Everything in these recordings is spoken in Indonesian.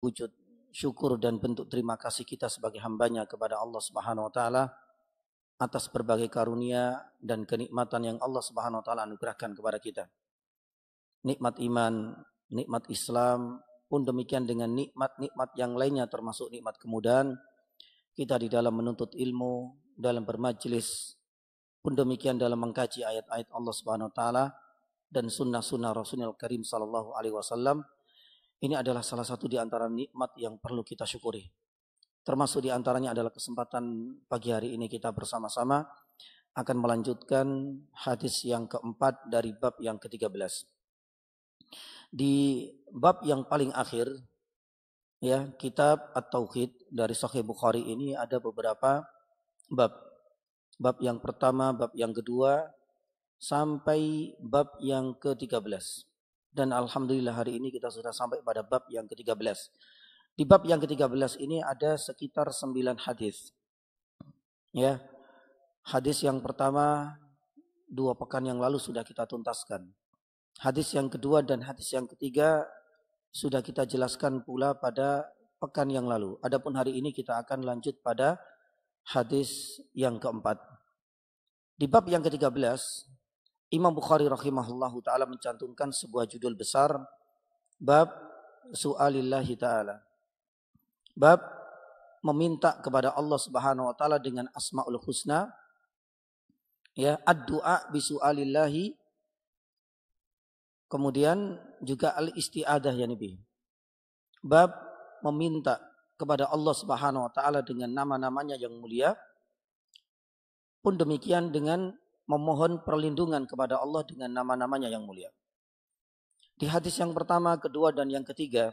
wujud syukur dan bentuk terima kasih kita sebagai hambanya kepada Allah Subhanahu wa taala atas berbagai karunia dan kenikmatan yang Allah Subhanahu wa taala anugerahkan kepada kita. Nikmat iman, nikmat Islam, pun demikian dengan nikmat-nikmat yang lainnya termasuk nikmat kemudahan kita di dalam menuntut ilmu, dalam bermajlis, pun demikian dalam mengkaji ayat-ayat Allah Subhanahu wa taala dan sunnah-sunnah Rasulul Karim sallallahu alaihi wasallam. Ini adalah salah satu di antara nikmat yang perlu kita syukuri. Termasuk di antaranya adalah kesempatan pagi hari ini kita bersama-sama akan melanjutkan hadis yang keempat dari bab yang ke-13. Di bab yang paling akhir, ya, kitab At-Tauhid dari Sahih Bukhari ini ada beberapa bab. Bab yang pertama, bab yang kedua, sampai bab yang ke-13. Dan alhamdulillah hari ini kita sudah sampai pada bab yang ke-13. Di bab yang ke-13 ini ada sekitar 9 hadis. Ya. Hadis yang pertama 2 pekan yang lalu sudah kita tuntaskan. Hadis yang kedua dan hadis yang ketiga sudah kita jelaskan pula pada pekan yang lalu. Adapun hari ini kita akan lanjut pada hadis yang keempat. Di bab yang ke-13 Imam Bukhari rahimahullahu ta'ala mencantumkan sebuah judul besar, bab su'alillahi ta'ala. Bab meminta kepada Allah Subhanahu wa ta'ala dengan asma'ul husna, ya, ad-du'a bi su'alillahi, kemudian juga al-isti'adah ya Nabi. Bab meminta kepada Allah Subhanahu wa ta'ala dengan nama-namanya yang mulia, pun demikian dengan memohon perlindungan kepada Allah dengan nama-namanya yang mulia. Di hadis yang pertama, kedua, dan yang ketiga,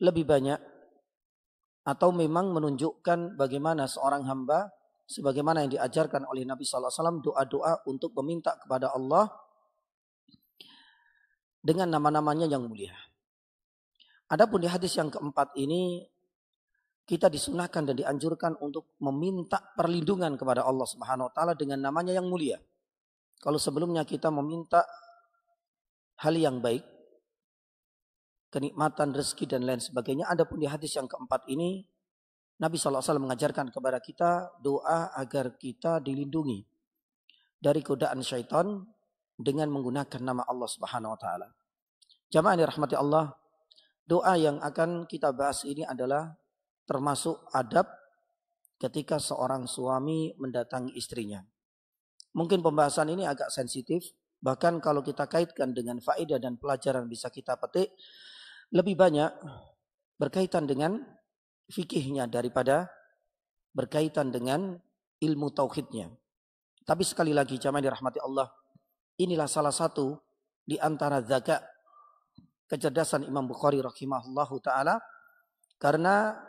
lebih banyak atau memang menunjukkan bagaimana seorang hamba, sebagaimana yang diajarkan oleh Nabi SAW, doa-doa untuk meminta kepada Allah dengan nama-namanya yang mulia. Adapun di hadis yang keempat ini, kita disunahkan dan dianjurkan untuk meminta perlindungan kepada Allah Subhanahu wa taala dengan namanya yang mulia. Kalau sebelumnya kita meminta hal yang baik, kenikmatan, rezeki dan lain sebagainya, adapun di hadis yang keempat ini Nabi SAW mengajarkan kepada kita doa agar kita dilindungi dari godaan syaitan dengan menggunakan nama Allah Subhanahu wa taala. Jamaah yang dirahmati Allah, doa yang akan kita bahas ini adalah termasuk adab ketika seorang suami mendatangi istrinya. Mungkin pembahasan ini agak sensitif, bahkan kalau kita kaitkan dengan faedah dan pelajaran bisa kita petik, lebih banyak berkaitan dengan fikihnya daripada berkaitan dengan ilmu tauhidnya. Tapi sekali lagi jamaah dirahmati Allah, inilah salah satu di antara zakat kecerdasan Imam Bukhari rahimahullahu ta'ala, karena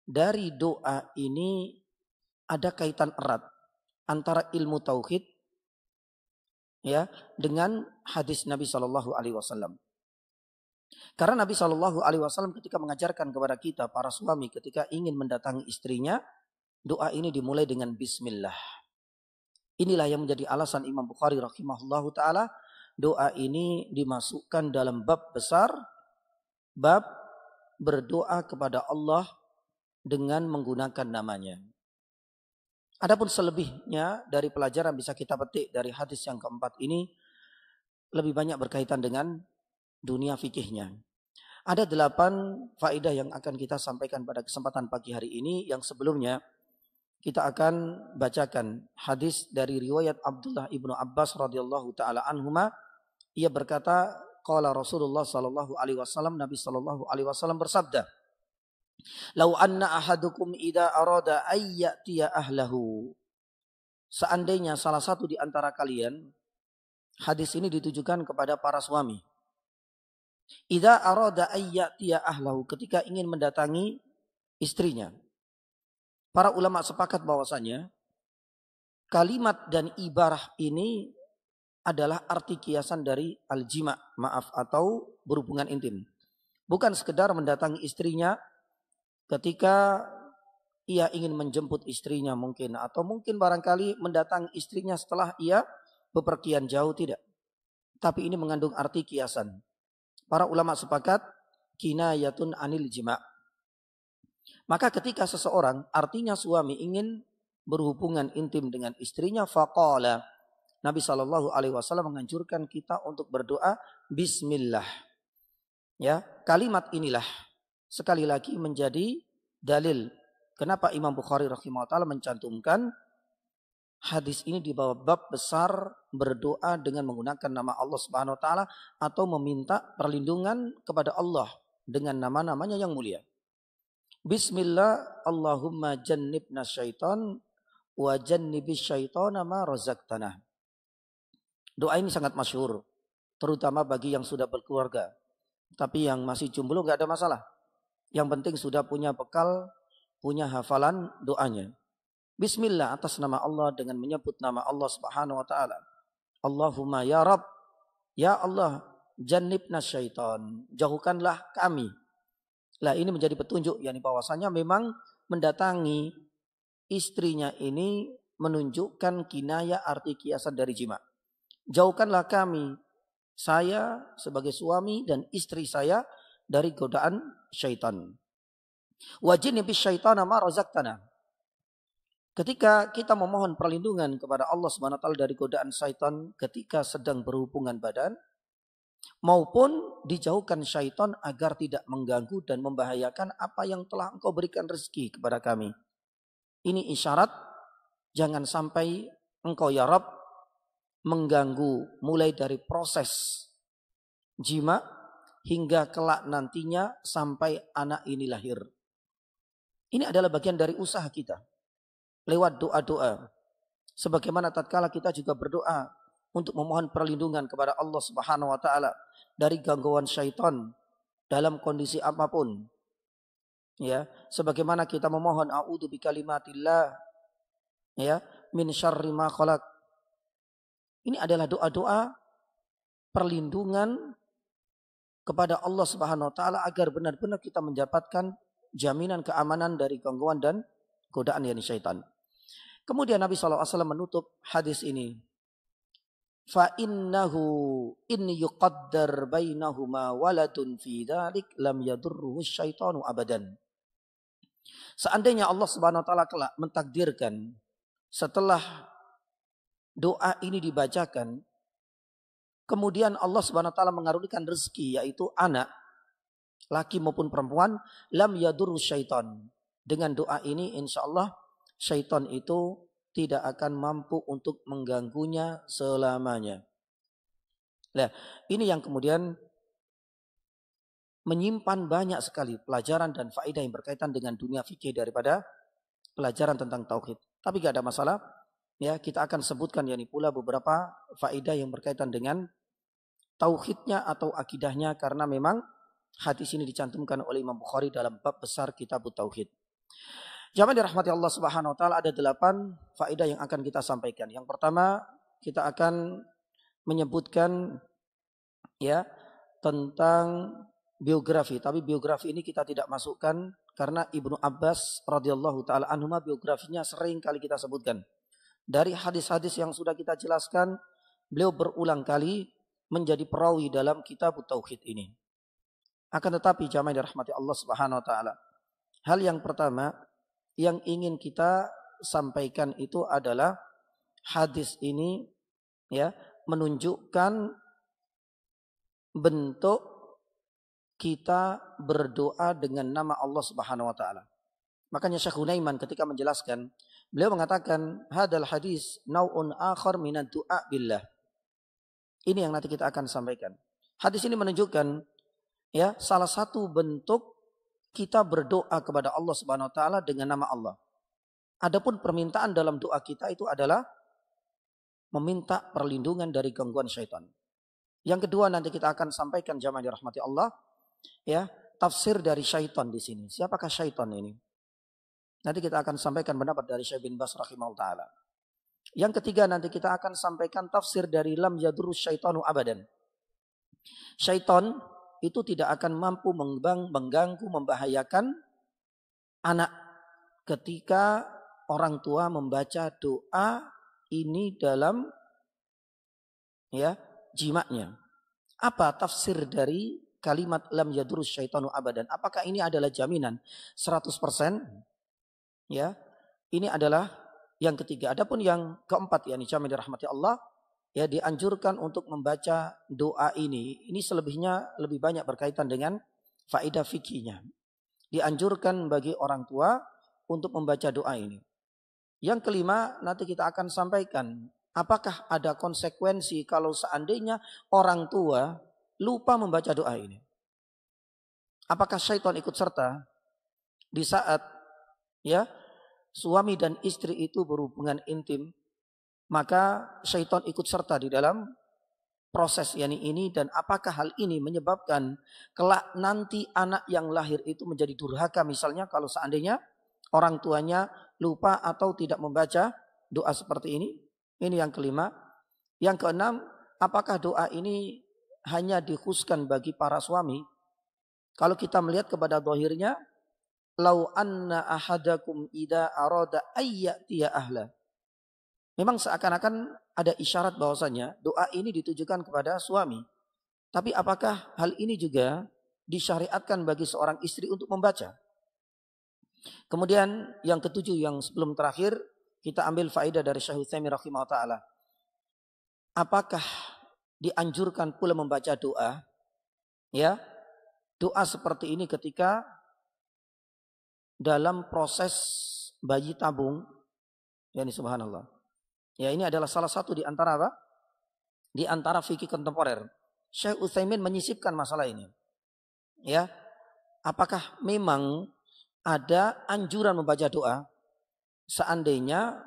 dari doa ini ada kaitan erat antara ilmu tauhid, ya, dengan hadis Nabi Shallallahu Alaihi Wasallam. Karena Nabi Shallallahu Alaihi Wasallam ketika mengajarkan kepada kita para suami ketika ingin mendatangi istrinya, doa ini dimulai dengan Bismillah. Inilah yang menjadi alasan Imam Bukhari rahimahullahu taala doa ini dimasukkan dalam bab besar, bab berdoa kepada Allah dengan menggunakan namanya. Adapun selebihnya dari pelajaran bisa kita petik dari hadis yang keempat ini lebih banyak berkaitan dengan dunia fikihnya. Ada 8 faedah yang akan kita sampaikan pada kesempatan pagi hari ini. Yang sebelumnya kita akan bacakan hadis dari riwayat Abdullah ibnu Abbas radhiyallahu taala anhuma. Ia berkata, qala Rasulullah sallallahu alaihi wasallam, Nabi sallallahu alaihi wasallam bersabda, "Lau anna ahadukum idza arada ay ya'tiya ahlahu." Seandainya salah satu di antara kalian, hadis ini ditujukan kepada para suami. Idza arada ay ya'tiya ahlahu, ketika ingin mendatangi istrinya. Para ulama sepakat bahwasanya kalimat dan ibarah ini adalah arti kiasan dari al-jima', maaf, atau berhubungan intim. Bukan sekedar mendatangi istrinya ketika ia ingin menjemput istrinya mungkin, atau mungkin barangkali mendatangi istrinya setelah ia bepergian jauh, tidak. Tapi ini mengandung arti kiasan. Para ulama sepakat kinayatun anil jima'. Maka ketika seseorang, artinya suami ingin berhubungan intim dengan istrinya, faqala, Nabi SAW menganjurkan kita untuk berdoa bismillah. Ya, kalimat inilah sekali lagi menjadi dalil kenapa Imam Bukhari rahimahullah taala mencantumkan hadis ini di bawah bab besar berdoa dengan menggunakan nama Allah Subhanahu wa taala atau meminta perlindungan kepada Allah dengan nama-namanya yang mulia. Bismillah, Allahumma jannibna syaitan wa jannibis syaitana ma razaqtana. Doa ini sangat masyhur, terutama bagi yang sudah berkeluarga. Tapi yang masih jomblo nggak ada masalah. Yang penting sudah punya bekal, punya hafalan doanya. Bismillah atas nama Allah dengan menyebut nama Allah Subhanahu wa taala. Allahumma ya Rabb, ya Allah, jannibna syaitan, jauhkanlah kami. Lah ini menjadi petunjuk yakni bahwasanya memang mendatangi istrinya ini menunjukkan kinayah arti kiasan dari jima'. Jauhkanlah kami, saya sebagai suami dan istri saya dari godaan syaitan. Wajinibis syaitana ma razaqtana. Ketika kita memohon perlindungan kepada Allah Subhanahu wa taala dari godaan syaitan ketika sedang berhubungan badan, maupun dijauhkan syaitan agar tidak mengganggu dan membahayakan apa yang telah Engkau berikan rezeki kepada kami. Ini isyarat jangan sampai Engkau ya Rabb mengganggu mulai dari proses jima hingga kelak nantinya sampai anak ini lahir. Ini adalah bagian dari usaha kita lewat doa-doa. Sebagaimana tatkala kita juga berdoa untuk memohon perlindungan kepada Allah Subhanahu wa taala dari gangguan syaitan dalam kondisi apapun. Ya, sebagaimana kita memohon a'udzu bikalimatillah ya min syarri ma khalaq. Ini adalah doa-doa perlindungan kepada Allah Subhanahu wa taala agar benar-benar kita mendapatkan jaminan keamanan dari gangguan dan godaan yakni syaitan. Kemudian Nabi SAW menutup hadis ini. Fa innahu in yuqaddar bainahuma waladun fi dzalik lam yadurruhu syaitanu abadan. Seandainya Allah Subhanahu wa taala kelak mentakdirkan setelah doa ini dibacakan, kemudian Allah Subhanahu wa taala mengaruniakan rezeki yaitu anak, laki maupun perempuan, lam yadurru syaitan. Dengan doa ini insyaallah syaitan itu tidak akan mampu untuk mengganggunya selamanya. Nah, ini yang kemudian menyimpan banyak sekali pelajaran dan faedah yang berkaitan dengan dunia fikih daripada pelajaran tentang tauhid. Tapi gak ada masalah. Ya, kita akan sebutkan yakni pula beberapa faedah yang berkaitan dengan tauhidnya atau akidahnya karena memang hadis ini dicantumkan oleh Imam Bukhari dalam bab besar Kitabut Tauhid. Jamaah dirahmati Allah Subhanahu wa taala, ada 8 faedah yang akan kita sampaikan. Yang pertama, kita akan menyebutkan ya tentang biografi, tapi biografi ini kita tidak masukkan karena Ibnu Abbas radhiyallahu taala anhuma biografinya sering kali kita sebutkan. Dari hadis-hadis yang sudah kita jelaskan, beliau berulang kali menjadi perawi dalam Kitabut Tauhid ini. Akan tetapi jamaah dirahmati Allah Subhanahu wa taala, hal yang pertama yang ingin kita sampaikan itu adalah hadis ini ya menunjukkan bentuk kita berdoa dengan nama Allah Subhanahu wa taala. Makanya Syekh Hunaiman ketika menjelaskan, beliau mengatakan hadal hadis nau'un akhar minad du'a billah. Ini yang nanti kita akan sampaikan. Hadis ini menunjukkan ya salah satu bentuk kita berdoa kepada Allah Subhanahu wa taala dengan nama Allah. Adapun permintaan dalam doa kita itu adalah meminta perlindungan dari gangguan syaitan. Yang kedua nanti kita akan sampaikan jamaah dirahmati Allah ya, tafsir dari syaitan di sini. Siapakah syaitan ini? Nanti kita akan sampaikan pendapat dari Syekh bin Baz rahimahullah taala. Yang ketiga nanti kita akan sampaikan tafsir dari lam yadurru syaitanu abadan. Syaitan itu tidak akan mampu mengganggu, membahayakan anak ketika orang tua membaca doa ini dalam ya jimaknya. Apa tafsir dari kalimat lam yadurus syaitanu abadan. Apakah ini adalah jaminan 100%? Ya, ini adalah yang ketiga. Adapun yang keempat, yakni jaminan dirahmati Allah, ya dianjurkan untuk membaca doa ini. Ini selebihnya lebih banyak berkaitan dengan faedah fikihnya. Dianjurkan bagi orang tua untuk membaca doa ini. Yang kelima, nanti kita akan sampaikan apakah ada konsekuensi kalau seandainya orang tua lupa membaca doa ini. Apakah syaitan ikut serta di saat ya suami dan istri itu berhubungan intim, maka syaitan ikut serta di dalam proses ini dan apakah hal ini menyebabkan kelak nanti anak yang lahir itu menjadi durhaka misalnya kalau seandainya orang tuanya lupa atau tidak membaca doa seperti ini. Ini yang kelima. Yang keenam, apakah doa ini hanya dikhususkan bagi para suami? Kalau kita melihat kepada zahirnya, lau anna ahadakum idza arada ayyatiya ahla. Memang seakan-akan ada isyarat bahwasanya doa ini ditujukan kepada suami. Tapi apakah hal ini juga disyariatkan bagi seorang istri untuk membaca? Kemudian yang ketujuh, yang sebelum terakhir, kita ambil faedah dari Syekh Utsaimin rahimahullah ta'ala. Apakah dianjurkan pula membaca doa? Ya, doa seperti ini ketika dalam proses bayi tabung. Ya ini subhanallah. Ya ini adalah salah satu di antara apa? Di antara fikih kontemporer. Syekh Utsaimin menyisipkan masalah ini. Ya, apakah memang ada anjuran membaca doa seandainya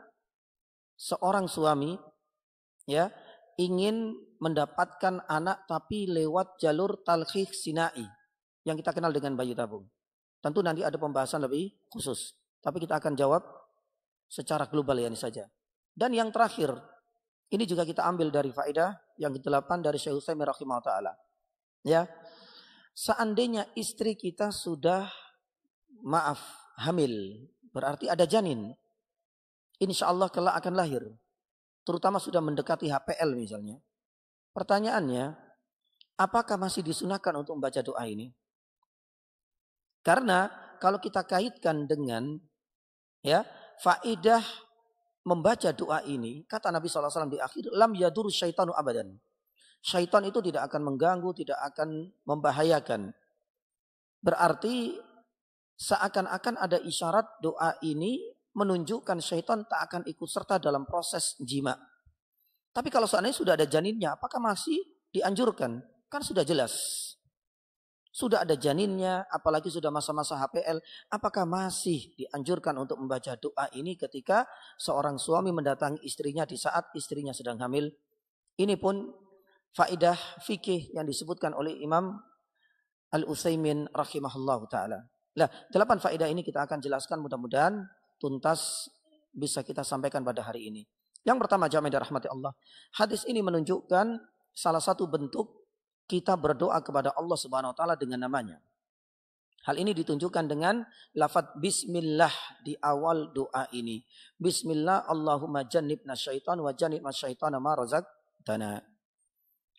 seorang suami ya ingin mendapatkan anak tapi lewat jalur talkhih sinai yang kita kenal dengan bayi tabung. Tentu nanti ada pembahasan lebih khusus, tapi kita akan jawab secara global ya ini saja. Dan yang terakhir, ini juga kita ambil dari faedah yang ke-8 dari Syekh Utsaimin rahimahullah ta'ala. Ya, seandainya istri kita sudah hamil, berarti ada janin. Insya Allah kelak akan lahir. Terutama sudah mendekati HPL misalnya. Pertanyaannya, apakah masih disunahkan untuk membaca doa ini? Karena kalau kita kaitkan dengan ya faedah membaca doa ini, kata Nabi SAW di akhir, lam yadur syaitanu abadan. Syaitan itu tidak akan mengganggu, tidak akan membahayakan. Berarti seakan-akan ada isyarat doa ini menunjukkan syaitan tak akan ikut serta dalam proses jima. Tapi kalau seandainya sudah ada janinnya, apakah masih dianjurkan? Kan sudah jelas. Sudah ada janinnya, apalagi sudah masa-masa HPL. Apakah masih dianjurkan untuk membaca doa ini ketika seorang suami mendatangi istrinya di saat istrinya sedang hamil? Ini pun faedah fikih yang disebutkan oleh Imam Al-Utsaimin rahimahullah ta'ala. Nah, 8 faedah ini kita akan jelaskan, mudah-mudahan tuntas bisa kita sampaikan pada hari ini. Yang pertama, jamaah rahmati Allah. Hadis ini menunjukkan salah satu bentuk kita berdoa kepada Allah Subhanahu wa taala dengan namanya. Hal ini ditunjukkan dengan lafaz bismillah di awal doa ini. Bismillah Allahumma jannibna syaitan wa jannibna syaitana ma razaqtana.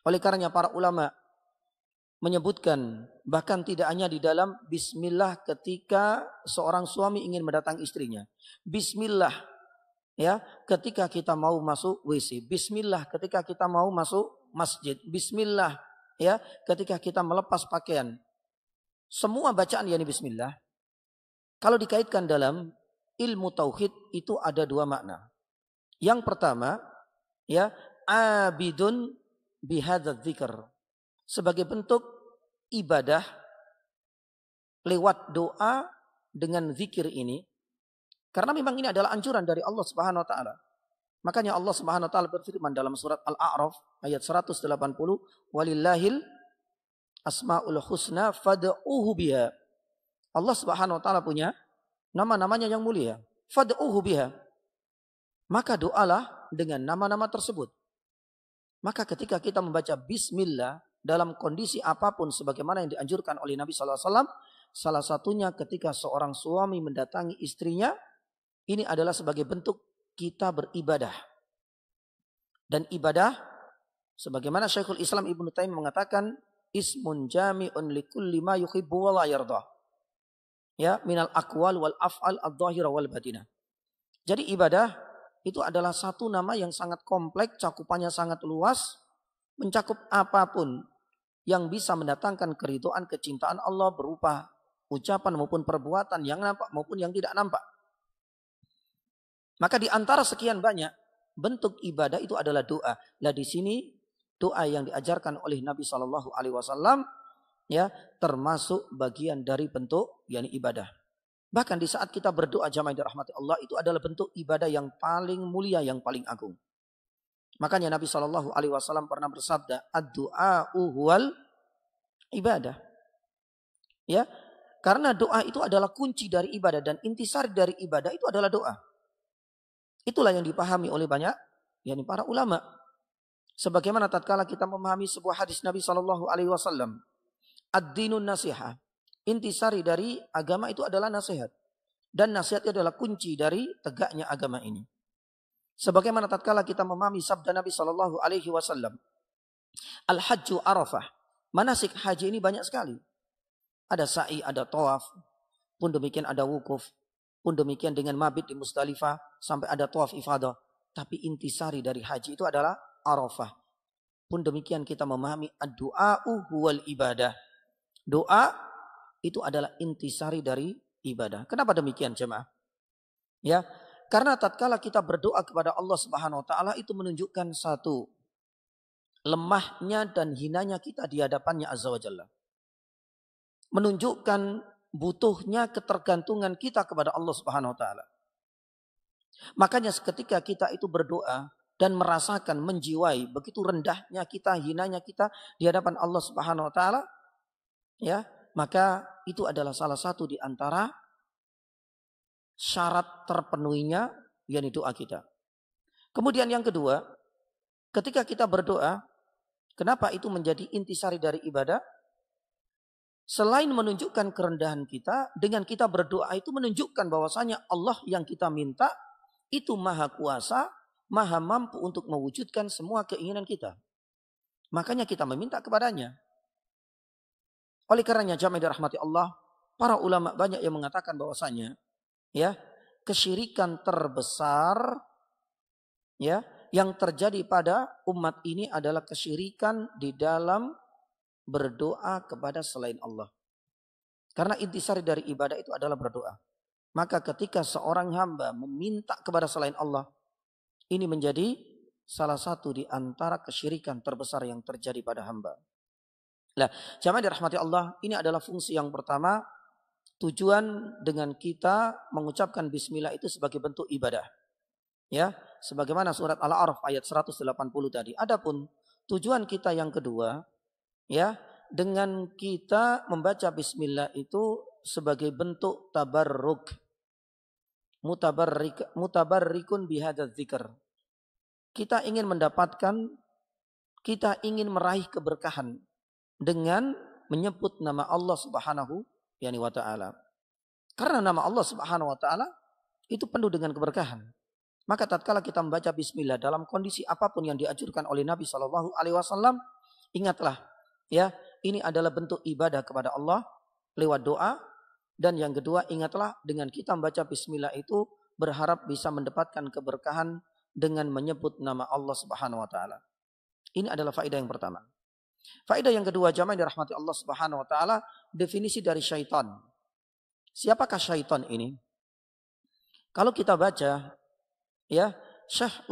Oleh karenanya para ulama menyebutkan bahkan tidak hanya di dalam bismillah ketika seorang suami ingin mendatangi istrinya. Bismillah ya ketika kita mau masuk WC. Bismillah ketika kita mau masuk masjid. Bismillah ya ketika kita melepas pakaian. Semua bacaan yakni bismillah. Kalau dikaitkan dalam ilmu tauhid itu ada 2 makna. Yang pertama ya abidun bihadzal dzikr. Sebagai bentuk ibadah lewat doa dengan zikir ini. Karena memang ini adalah anjuran dari Allah Subhanahu wa taala. Makanya Allah Subhanahu wa taala berfirman dalam surat Al-A'raf ayat 180, walillahil asmaul husna fad'uhu biha. Allah Subhanahu wa taala punya nama-namanya yang mulia. Fad'uhu biha. Maka doalah dengan nama-nama tersebut. Maka ketika kita membaca bismillah dalam kondisi apapun sebagaimana yang dianjurkan oleh Nabi SAW, salah satunya ketika seorang suami mendatangi istrinya, ini adalah sebagai bentuk kita beribadah. Dan ibadah, sebagaimana Syekhul Islam Ibnu Taimiyah mengatakan, ismun jami'un likulli ma yuhibbu wa la yardah. Ya, minal aqwal wal af'al adh-dhahira wal batinah. Jadi ibadah itu adalah satu nama yang sangat kompleks, cakupannya sangat luas, mencakup apapun yang bisa mendatangkan keridhaan, kecintaan Allah berupa ucapan maupun perbuatan yang nampak maupun yang tidak nampak. Maka di antara sekian banyak bentuk ibadah itu adalah doa. Nah di sini doa yang diajarkan oleh Nabi Shallallahu Alaihi Wasallam ya termasuk bagian dari bentuk yakni ibadah. Bahkan di saat kita berdoa jamaah dirahmati Allah itu adalah bentuk ibadah yang paling mulia, yang paling agung. Makanya Nabi Shallallahu Alaihi Wasallam pernah bersabda, ad-du'a'u huwal ibadah. Ya, karena doa itu adalah kunci dari ibadah dan intisari dari ibadah itu adalah doa. Itulah yang dipahami oleh banyak yakni para ulama. Sebagaimana tatkala kita memahami sebuah hadis Nabi Shallallahu Alaihi Wasallam, ad-dinun nasihah, intisari dari agama itu adalah nasihat, dan nasihat itu adalah kunci dari tegaknya agama ini. Sebagaimana tatkala kita memahami sabda Nabi Shallallahu Alaihi Wasallam, al-hajju arafah, manasik haji ini banyak sekali. Ada sa'i, ada tawaf, pun demikian ada wukuf, pun demikian dengan mabit di Musdalifah sampai ada tawaf ifadah. Tapi intisari dari haji itu adalah arafah. Pun demikian kita memahami ad-du'a'u huwal ibadah. Doa itu adalah intisari dari ibadah. Kenapa demikian jemaah? Ya, karena tatkala kita berdoa kepada Allah Subhanahu wa taala itu menunjukkan satu lemahnya dan hinanya kita di hadapannya Azza wa Jalla. Menunjukkan butuhnya ketergantungan kita kepada Allah Subhanahu wa taala. Makanya ketika kita itu berdoa dan merasakan menjiwai begitu rendahnya kita, hinanya kita di hadapan Allah Subhanahu wa taala, ya, maka itu adalah salah satu di antara syarat terpenuhinya yakni doa kita. Kemudian yang kedua, ketika kita berdoa, kenapa itu menjadi intisari dari ibadah? Selain menunjukkan kerendahan kita, dengan kita berdoa itu menunjukkan bahwasanya Allah yang kita minta itu maha kuasa, maha mampu untuk mewujudkan semua keinginan kita. Makanya kita meminta kepadanya. Oleh karenanya jamaah dirahmati Allah, para ulama banyak yang mengatakan bahwasanya ya, kesyirikan terbesar ya yang terjadi pada umat ini adalah kesyirikan di dalam berdoa kepada selain Allah. Karena intisari dari ibadah itu adalah berdoa. Maka ketika seorang hamba meminta kepada selain Allah, ini menjadi salah satu di antara kesyirikan terbesar yang terjadi pada hamba. Nah, jamaah dirahmati Allah, ini adalah fungsi yang pertama. Tujuan dengan kita mengucapkan bismillah itu sebagai bentuk ibadah. Ya, sebagaimana surat Al-A'raf ayat 180 tadi. Adapun tujuan kita yang kedua, ya, dengan kita membaca bismillah itu sebagai bentuk tabarruk. Mutabarrikun bihadzal dzikr. Kita ingin mendapatkan, kita ingin meraih keberkahan dengan menyebut nama Allah Subhanahu wa ta'ala. Karena nama Allah Subhanahu wa ta'ala itu penuh dengan keberkahan. Maka tatkala kita membaca bismillah dalam kondisi apapun yang dianjurkan oleh Nabi Shallallahu Alaihi Wasallam, ingatlah ya, ini adalah bentuk ibadah kepada Allah lewat doa. Dan yang kedua, ingatlah dengan kita membaca bismillah itu berharap bisa mendapatkan keberkahan dengan menyebut nama Allah Subhanahu wa taala. Ini adalah faedah yang pertama. Faedah yang kedua, jamaah dirahmati Allah Subhanahu wa taala, definisi dari syaitan. Siapakah syaitan ini? Kalau kita baca ya, Syekh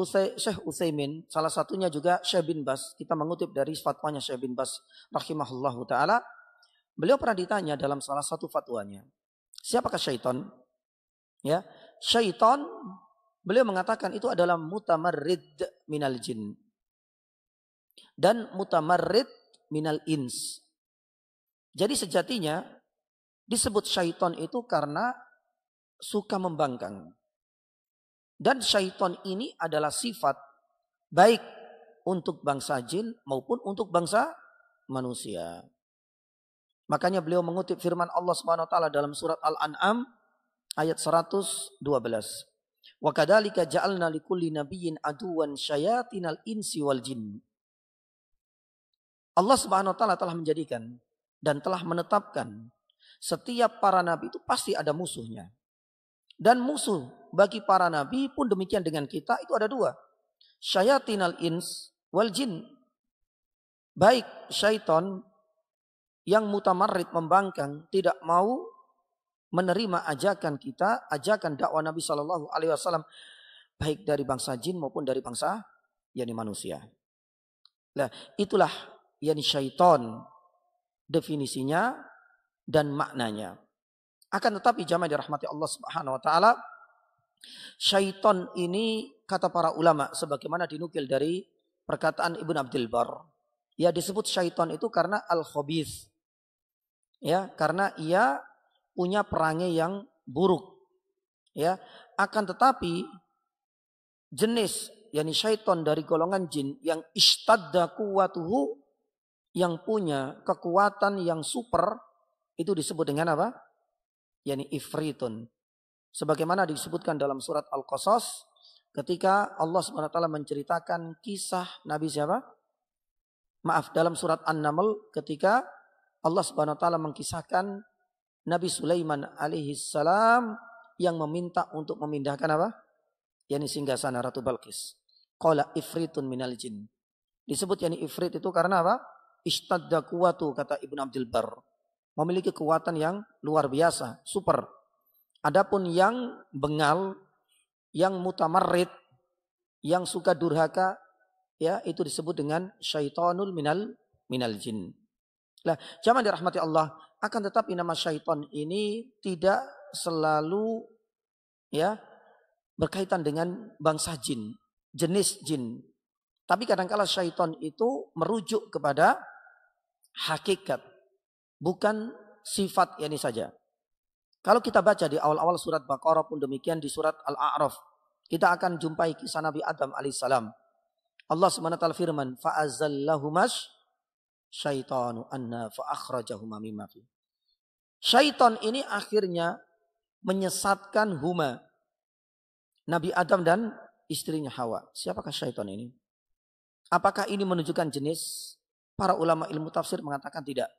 Utsaimin, salah satunya juga Syekh bin Bas, kita mengutip dari fatwanya Syekh bin Bas rahimahullahu taala. Beliau pernah ditanya dalam salah satu fatwanya, siapakah syaitan? Ya, syaitan beliau mengatakan itu adalah mutamarrid minal jin dan mutamarrid minal ins. Jadi sejatinya disebut syaitan itu karena suka membangkang. Dan syaitan ini adalah sifat baik untuk bangsa jin maupun untuk bangsa manusia. Makanya beliau mengutip firman Allah Subhanahu wa taala dalam surat Al-An'am ayat 112. Wa kadzalika ja'alna likulli nabiyyin aduwan syayatinal insi wal jin. Allah Subhanahu wa taala telah menjadikan dan telah menetapkan setiap para nabi itu pasti ada musuhnya. Dan musuh bagi para nabi pun demikian dengan kita itu ada dua. Syayatinal ins wal jin. Baik syaitan yang mutamarrid membangkang, tidak mau menerima ajakan kita, ajakan dakwah Nabi Shallallahu Alaihi Wasallam, baik dari bangsa jin maupun dari bangsa yakni manusia. Nah, itulah yakni syaitan definisinya dan maknanya. Akan tetapi jamaah dirahmati Allah Subhanahu Wa Taala, syaitan ini kata para ulama sebagaimana dinukil dari perkataan Ibnu Abdul Bar. Ya, disebut syaitan itu karena al-khabith. Ya, karena ia punya perangai yang buruk. Ya, akan tetapi jenis yakni syaitan dari golongan jin yang ishtadda quwwatuhu, yang punya kekuatan yang super, itu disebut dengan apa? yakni ifritun. Sebagaimana disebutkan dalam surat Al-Qasas ketika Allah SWT menceritakan kisah Nabi siapa? Maaf, dalam surat An-Naml ketika Allah SWT mengkisahkan Nabi Sulaiman alaihi salam yang meminta untuk memindahkan apa? yakni singgasana Ratu Balqis. Qala ifritun minal jin. Disebut yakni ifrit itu karena apa? Ishtadda quwwatu, kata Ibnu Abdul Bar. Memiliki kekuatan yang luar biasa, super. Adapun yang bengal, yang mutamarrid, yang suka durhaka, ya itu disebut dengan syaitanul minal jin. Nah, jamaah dirahmati Allah, akan tetapi nama syaitan ini tidak selalu ya berkaitan dengan bangsa jin, jenis jin. Tapi kadangkala syaitan itu merujuk kepada hakikat, bukan sifat ini saja. Kalau kita baca di awal-awal surat Baqarah pun demikian, di surat Al-A'raf kita akan jumpai kisah Nabi Adam alaihissalam. Allah SWT firman, fa'azallahumash syaitanu anna fa'akhrajahuma mimma fi. Syaitan ini akhirnya menyesatkan huma, Nabi Adam dan istrinya Hawa. Siapakah syaitan ini? Apakah ini menunjukkan jenis? Para ulama ilmu tafsir mengatakan tidak.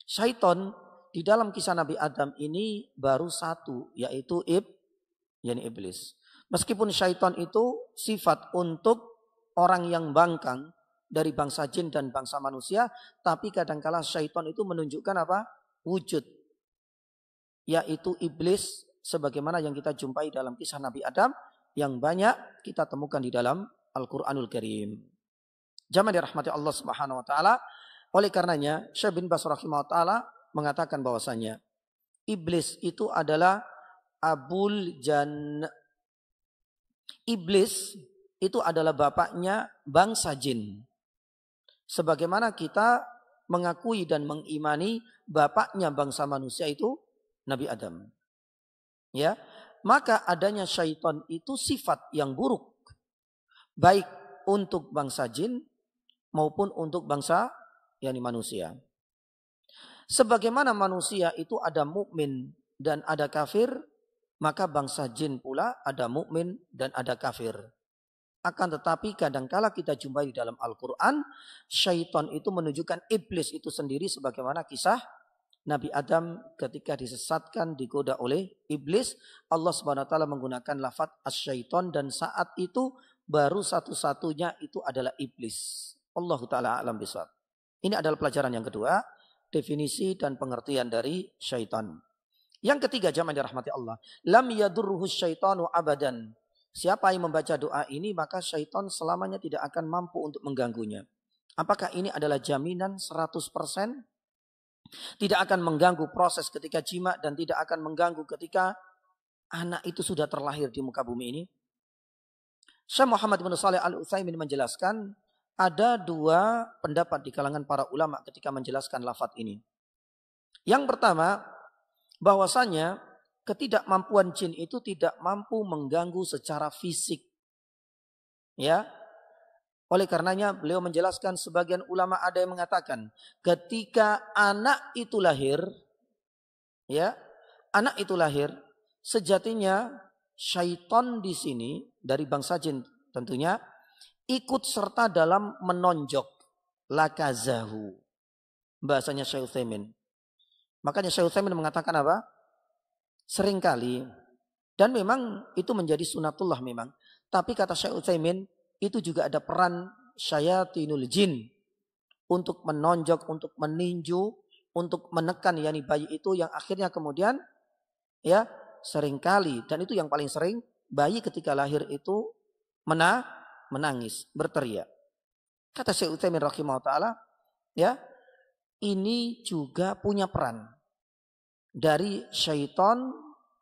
Syaitan di dalam kisah Nabi Adam ini baru satu, yaitu yakni iblis. Meskipun syaitan itu sifat untuk orang yang bangkang dari bangsa jin dan bangsa manusia, tapi kadangkala syaitan itu menunjukkan apa? Wujud, yaitu iblis, sebagaimana yang kita jumpai dalam kisah Nabi Adam yang banyak kita temukan di dalam Al-Quranul Karim. Jamaah dirahmati Allah Subhanahu Wa Taala. Oleh karenanya Syekh bin Baz rahimahullah taala mengatakan bahwasanya iblis itu adalah abul jan. Iblis itu adalah bapaknya bangsa jin. Sebagaimana kita mengakui dan mengimani bapaknya bangsa manusia itu Nabi Adam. Ya, maka adanya syaitan itu sifat yang buruk, baik untuk bangsa jin maupun untuk bangsa yakni manusia. Sebagaimana manusia itu ada mukmin dan ada kafir, maka bangsa jin pula ada mukmin dan ada kafir. Akan tetapi kadangkala kita jumpai di dalam Al-Quran, syaitan itu menunjukkan iblis itu sendiri sebagaimana kisah Nabi Adam ketika disesatkan, digoda oleh iblis. Allah Subhanahu wa taala menggunakan lafaz asy-syaitan dan saat itu baru satu-satunya itu adalah iblis. Allahu taala a'lam bishawab. Ini adalah pelajaran yang kedua, definisi dan pengertian dari syaitan. Yang ketiga, jamaah dirahmati Allah, lam yadurruhu syaitanu abadan. Siapa yang membaca doa ini maka syaitan selamanya tidak akan mampu untuk mengganggunya. Apakah ini adalah jaminan 100%? Tidak akan mengganggu proses ketika jima dan tidak akan mengganggu ketika anak itu sudah terlahir di muka bumi ini? Syekh Muhammad bin Shalih Al-Utsaimin menjelaskan ada dua pendapat di kalangan para ulama ketika menjelaskan lafadz ini. Yang pertama, bahwasanya ketidakmampuan jin itu tidak mampu mengganggu secara fisik. Ya. Oleh karenanya beliau menjelaskan, sebagian ulama ada yang mengatakan ketika anak itu lahir, ya, anak itu lahir, sejatinya syaitan di sini dari bangsa jin tentunya ikut serta dalam menonjok. lakazahu. Bahasanya Syekh Utsaimin. Makanya Syekh Utsaimin mengatakan apa? Seringkali, dan memang itu menjadi sunatullah memang. Tapi kata Syekh Utsaimin, itu juga ada peran syayatinul jin untuk menonjok, untuk meninju, untuk menekan yani bayi itu yang akhirnya kemudian ya seringkali, dan itu yang paling sering, bayi ketika lahir itu menangis, berteriak. Kata Syekh Utsaimin rahimahullah taala, ya, ini juga punya peran dari syaitan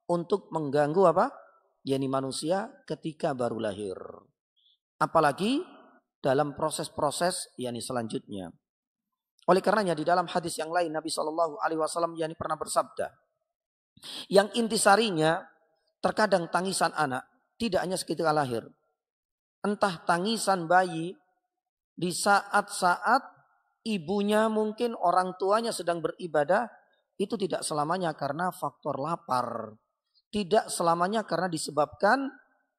untuk mengganggu apa? Yani manusia ketika baru lahir. Apalagi dalam proses-proses yani selanjutnya. Oleh karenanya di dalam hadis yang lain Nabi SAW yani pernah bersabda, yang intisarinya terkadang tangisan anak tidak hanya seketika lahir. Entah tangisan bayi di saat-saat ibunya mungkin orang tuanya sedang beribadah, itu tidak selamanya karena faktor lapar. Tidak selamanya karena disebabkan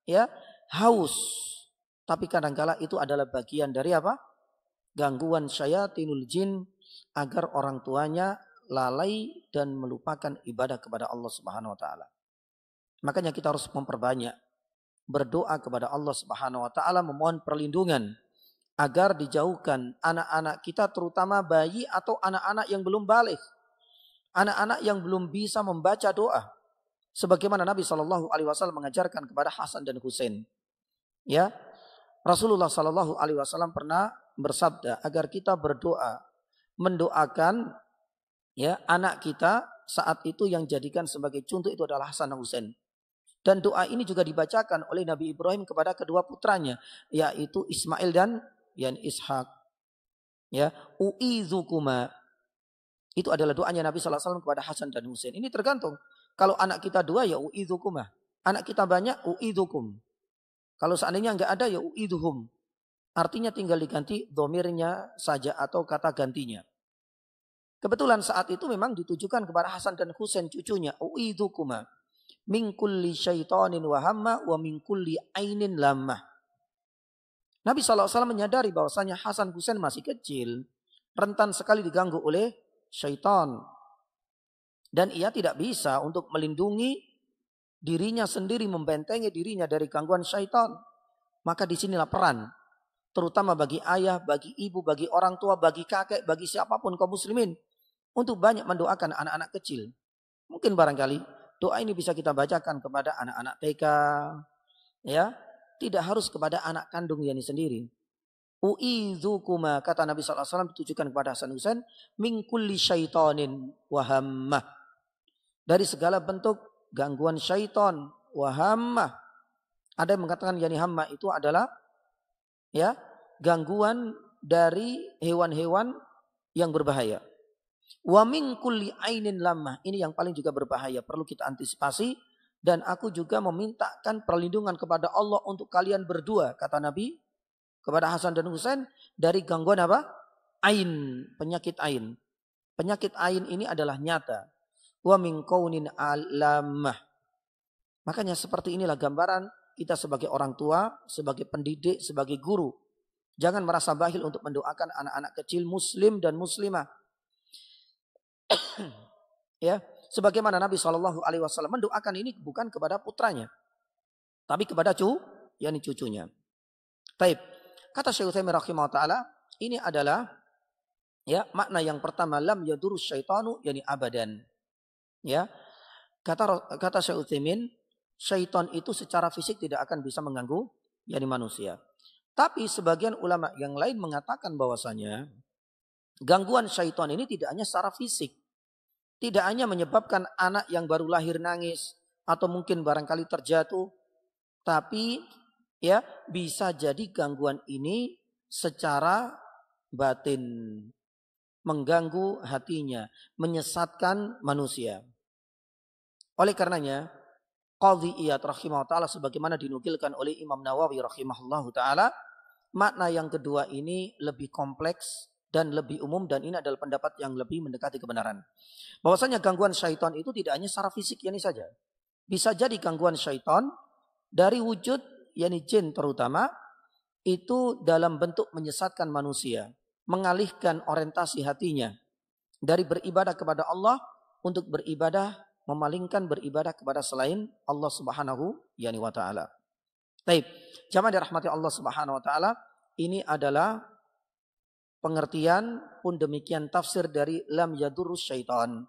ya haus. Tapi kadangkala itu adalah bagian dari apa? Gangguan syayatinul jin agar orang tuanya lalai dan melupakan ibadah kepada Allah Subhanahu wa taala. Makanya kita harus memperbanyak berdoa kepada Allah Subhanahu wa taala, memohon perlindungan agar dijauhkan anak-anak kita, terutama bayi atau anak-anak yang belum baligh. Anak-anak yang belum bisa membaca doa. Sebagaimana Nabi SAW mengajarkan kepada Hasan dan Husain. Ya, Rasulullah SAW pernah bersabda agar kita berdoa, mendoakan ya anak kita saat itu yang jadikan sebagai contoh itu adalah Hasan dan Husain. Dan doa ini juga dibacakan oleh Nabi Ibrahim kepada kedua putranya, yaitu Ismail dan Ishak. Ya, u'idzukuma. Itu adalah doanya Nabi SAW kepada Hasan dan Husain. Ini tergantung. Kalau anak kita dua ya u'idzukumah. Anak kita banyak u'idzukum. Kalau seandainya enggak ada ya u'idzuhum. Artinya tinggal diganti domirnya saja atau kata gantinya. Kebetulan saat itu memang ditujukan kepada Hasan dan Husain cucunya. U'idzukumah. Min kulli syaitanin wa hamma wa min kulli ainin lammah. Nabi SAW menyadari bahwasanya Hasan Husain masih kecil. Rentan sekali diganggu oleh syaitan. Dan ia tidak bisa untuk melindungi dirinya sendiri, membentengi dirinya dari gangguan syaitan. Maka disinilah peran. Terutama bagi ayah, bagi ibu, bagi orang tua, bagi kakek, bagi siapapun kaum muslimin. Untuk banyak mendoakan anak-anak kecil. Mungkin barangkali doa ini bisa kita bacakan kepada anak-anak TK. Ya, tidak harus kepada anak kandung yani sendiri. U'idzukuma, kata Nabi SAW ditujukan kepada Hasan Husain, min kulli syaitanin wa hammah. Dari segala bentuk gangguan syaitan, wa hammah. Ada yang mengatakan yani hammah itu adalah ya gangguan dari hewan-hewan yang berbahaya. Wa min kulli ainin lammah. Ini yang paling juga berbahaya, perlu kita antisipasi. Dan aku juga memintakan perlindungan kepada Allah untuk kalian berdua, kata Nabi kepada Hasan dan Husain, dari gangguan apa? Ain, penyakit ain. Penyakit ain ini adalah nyata. Wa min kaunin alamah. Makanya seperti inilah gambaran kita sebagai orang tua, sebagai pendidik, sebagai guru. Jangan merasa bakhil untuk mendoakan anak-anak kecil muslim dan muslimah. Ya, sebagaimana Nabi SAW mendoakan ini bukan kepada putranya, tapi kepada cucunya. Taib. Kata Syekh Utsaimin rahimahullah taala, ini adalah ya makna yang pertama, lam yadurus syaitanu yani abadan. Ya. Kata Syekh Utsaimin, syaitan itu secara fisik tidak akan bisa mengganggu yani manusia. Tapi sebagian ulama yang lain mengatakan bahwasanya gangguan syaitan ini tidak hanya secara fisik. Tidak hanya menyebabkan anak yang baru lahir nangis atau mungkin barangkali terjatuh, tapi ya bisa jadi gangguan ini secara batin, mengganggu hatinya, menyesatkan manusia. Oleh karenanya Qadhi Iyad rahimahullah ta'ala sebagaimana dinukilkan oleh Imam Nawawi rahimahullah ta'ala, makna yang kedua ini lebih kompleks dan lebih umum, dan ini adalah pendapat yang lebih mendekati kebenaran. Bahwasanya gangguan syaitan itu tidak hanya secara fisik yani saja. Bisa jadi gangguan syaitan dari wujud yani jin terutama itu dalam bentuk menyesatkan manusia, mengalihkan orientasi hatinya dari beribadah kepada Allah untuk memalingkan beribadah kepada selain Allah Subhanahu wa taala. Baik, jamaah dirahmati Allah Subhanahu wa taala, ini adalah pengertian pun demikian tafsir dari lam yadurrus syaitan.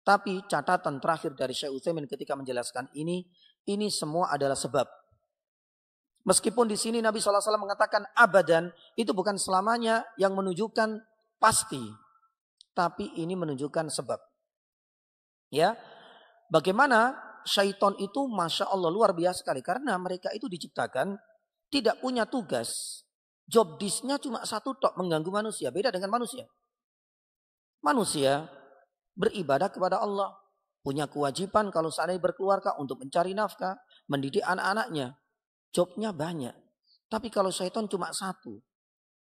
Tapi catatan terakhir dari Syekh Utsaimin ketika menjelaskan ini semua adalah sebab. Meskipun di sini Nabi SAW mengatakan abadan, itu bukan selamanya yang menunjukkan pasti. Tapi ini menunjukkan sebab. Ya, bagaimana syaitan itu Masya Allah luar biasa sekali. Karena mereka itu diciptakan tidak punya tugas. Job disk-nya cuma satu tok, mengganggu manusia. Beda dengan manusia. Manusia beribadah kepada Allah. Punya kewajiban kalau seandainya berkeluarga untuk mencari nafkah, mendidik anak-anaknya. Jobnya banyak. Tapi kalau syaitan cuma satu.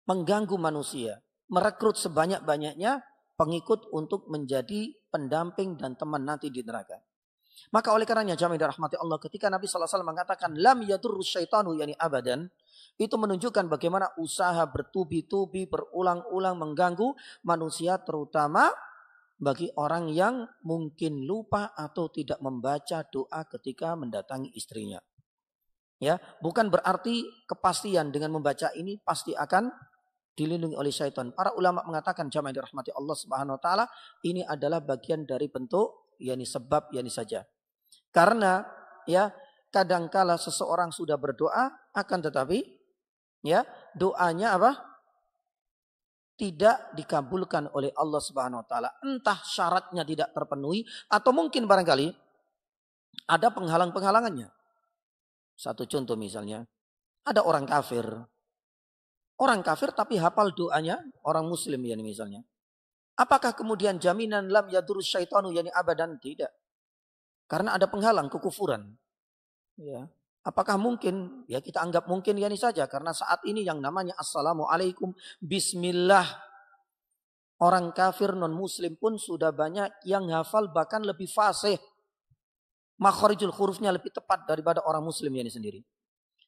Mengganggu manusia. Merekrut sebanyak-banyaknya pengikut untuk menjadi pendamping dan teman nanti di neraka. Maka oleh karenanya jamaah rahmati Allah, ketika Nabi SAW mengatakan lam yadurrus syaitanu yani abadan, itu menunjukkan bagaimana usaha bertubi-tubi berulang-ulang mengganggu manusia, terutama bagi orang yang mungkin lupa atau tidak membaca doa ketika mendatangi istrinya. Ya, bukan berarti kepastian dengan membaca ini pasti akan dilindungi oleh syaitan. Para ulama mengatakan jamaah dirahmati Allah Subhanahu wa taala, ini adalah bagian dari bentuk yakni sebab yakni saja. Karena ya kadangkala seseorang sudah berdoa akan tetapi ya doanya apa? Tidak dikabulkan oleh Allah Subhanahu wa taala. Entah syaratnya tidak terpenuhi atau mungkin barangkali ada penghalang-penghalangannya. Satu contoh misalnya, ada orang kafir. Orang kafir tapi hafal doanya orang muslim ya misalnya. Apakah kemudian jaminan lam yadurrus syaitanu yani abadan? Tidak. Karena ada penghalang kekufuran. Ya. Apakah mungkin? Ya kita anggap mungkin yani saja. Karena saat ini yang namanya assalamualaikum bismillah. Orang kafir non muslim pun sudah banyak yang hafal bahkan lebih fasih. Makharijul hurufnya lebih tepat daripada orang muslim yani sendiri.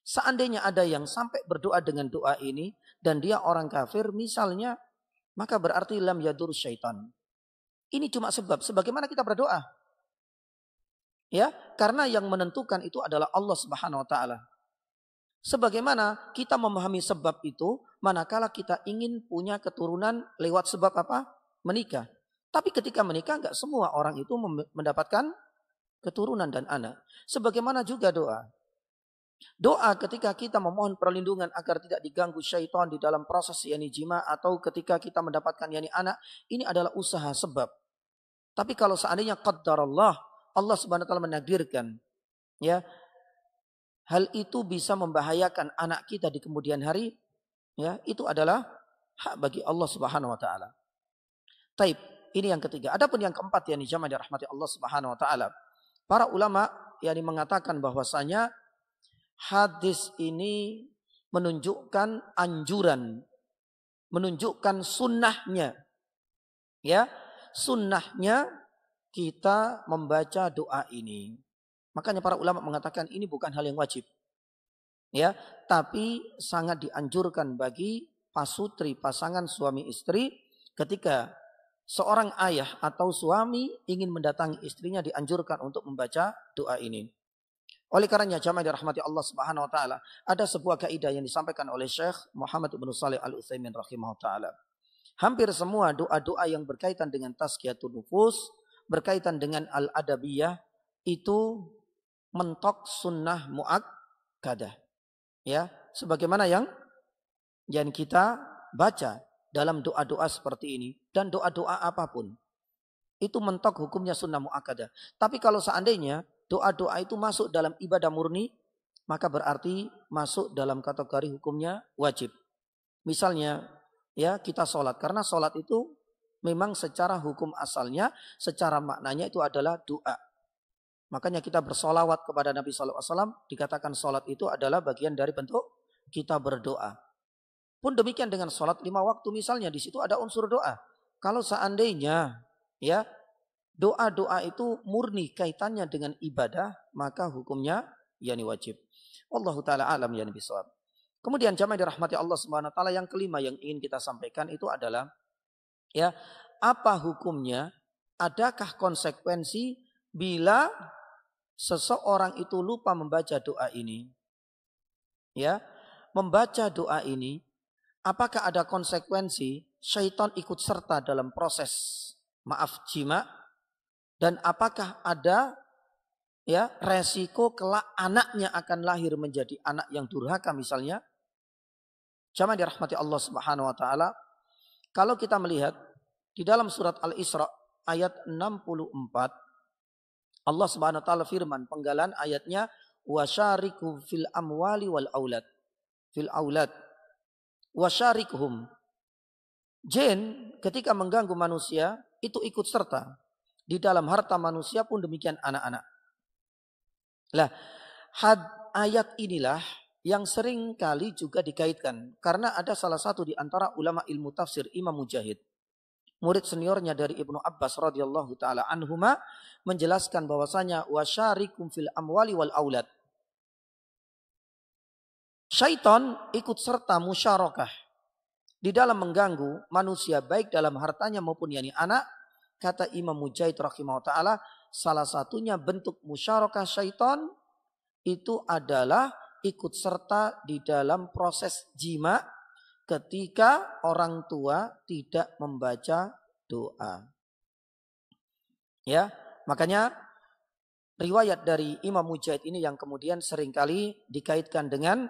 Seandainya ada yang sampai berdoa dengan doa ini dan dia orang kafir misalnya, maka berarti lam yadurrus syaitan. Ini cuma sebab. Sebagaimana kita berdoa. Ya, karena yang menentukan itu adalah Allah Subhanahu wa taala. Sebagaimana kita memahami sebab itu, manakala kita ingin punya keturunan lewat sebab apa? Menikah. Tapi ketika menikah enggak semua orang itu mendapatkan keturunan dan anak. Sebagaimana juga doa. Doa ketika kita memohon perlindungan agar tidak diganggu syaitan di dalam proses yani jima atau ketika kita mendapatkan yani anak, ini adalah usaha sebab. Tapi kalau seandainya qaddarallah, Allah Subhanahu wa taala menakdirkan ya, hal itu bisa membahayakan anak kita di kemudian hari, ya, itu adalah hak bagi Allah Subhanahu wa taala. Taib, ini yang ketiga. Adapun yang keempat yani jamaah dirahmati Allah Subhanahu wa taala. Para ulama yani mengatakan bahwasanya hadis ini menunjukkan anjuran, menunjukkan sunnahnya. Ya, sunnahnya kita membaca doa ini. Makanya para ulama mengatakan ini bukan hal yang wajib. Ya, tapi sangat dianjurkan bagi pasutri, pasangan suami istri ketika seorang ayah atau suami ingin mendatangi istrinya dianjurkan untuk membaca doa ini. Oleh karenanya jamaah dirahmati Allah Subhanahu wa taala, ada sebuah kaidah yang disampaikan oleh Syekh Muhammad bin Shalih Al-Utsaimin rahimahullah taala. Hampir semua doa-doa yang berkaitan dengan tazkiyatun nufus, berkaitan dengan al-adabiyah itu mentok sunnah muakkadah. Ya, sebagaimana yang kita baca dalam doa-doa seperti ini dan doa-doa apapun. Itu mentok hukumnya sunnah muakkadah. Tapi kalau seandainya doa-doa itu masuk dalam ibadah murni, maka berarti masuk dalam kategori hukumnya wajib. Misalnya, ya kita sholat. Karena sholat itu memang secara hukum asalnya, secara maknanya itu adalah doa. Makanya kita bersolawat kepada Nabi SAW, dikatakan sholat itu adalah bagian dari bentuk kita berdoa. Pun demikian dengan sholat 5 waktu misalnya, di situ ada unsur doa. Kalau seandainya ya doa-doa itu murni kaitannya dengan ibadah, maka hukumnya yani wajib. Wallahu taala alam yani bisawab. Kemudian jamaah dirahmati Allah Subhanahu wa taala, yang kelima yang ingin kita sampaikan itu adalah ya, apa hukumnya? Adakah konsekuensi bila seseorang itu lupa membaca doa ini? Ya, membaca doa ini, apakah ada konsekuensi syaitan ikut serta dalam proses jima, dan apakah ada ya resiko kelak anaknya akan lahir menjadi anak yang durhaka misalnya? Jamaah dirahmati Allah Subhanahu wa taala, kalau kita melihat di dalam surat Al-Isra ayat 64, Allah Subhanahu wa taala firman, penggalan ayatnya, wasyariku fil amwali wal aulad. Fil aulad wasyarikhum. Jin ketika mengganggu manusia itu ikut serta. Di dalam harta manusia pun demikian anak-anak. Lah, ayat inilah yang sering kali juga dikaitkan. Karena ada salah satu di antara ulama ilmu tafsir, Imam Mujahid, murid seniornya dari Ibnu Abbas radhiyallahu taala anhuma, menjelaskan bahwasanya wasyarikum fil amwali wal aulad. Syaitan ikut serta musyarakah di dalam mengganggu manusia baik dalam hartanya maupun yakni anak. Kata Imam Mujahid rahimahullah taala, salah satunya bentuk musyarakah syaitan itu adalah ikut serta di dalam proses jima ketika orang tua tidak membaca doa. Ya, makanya riwayat dari Imam Mujahid ini yang kemudian seringkali dikaitkan dengan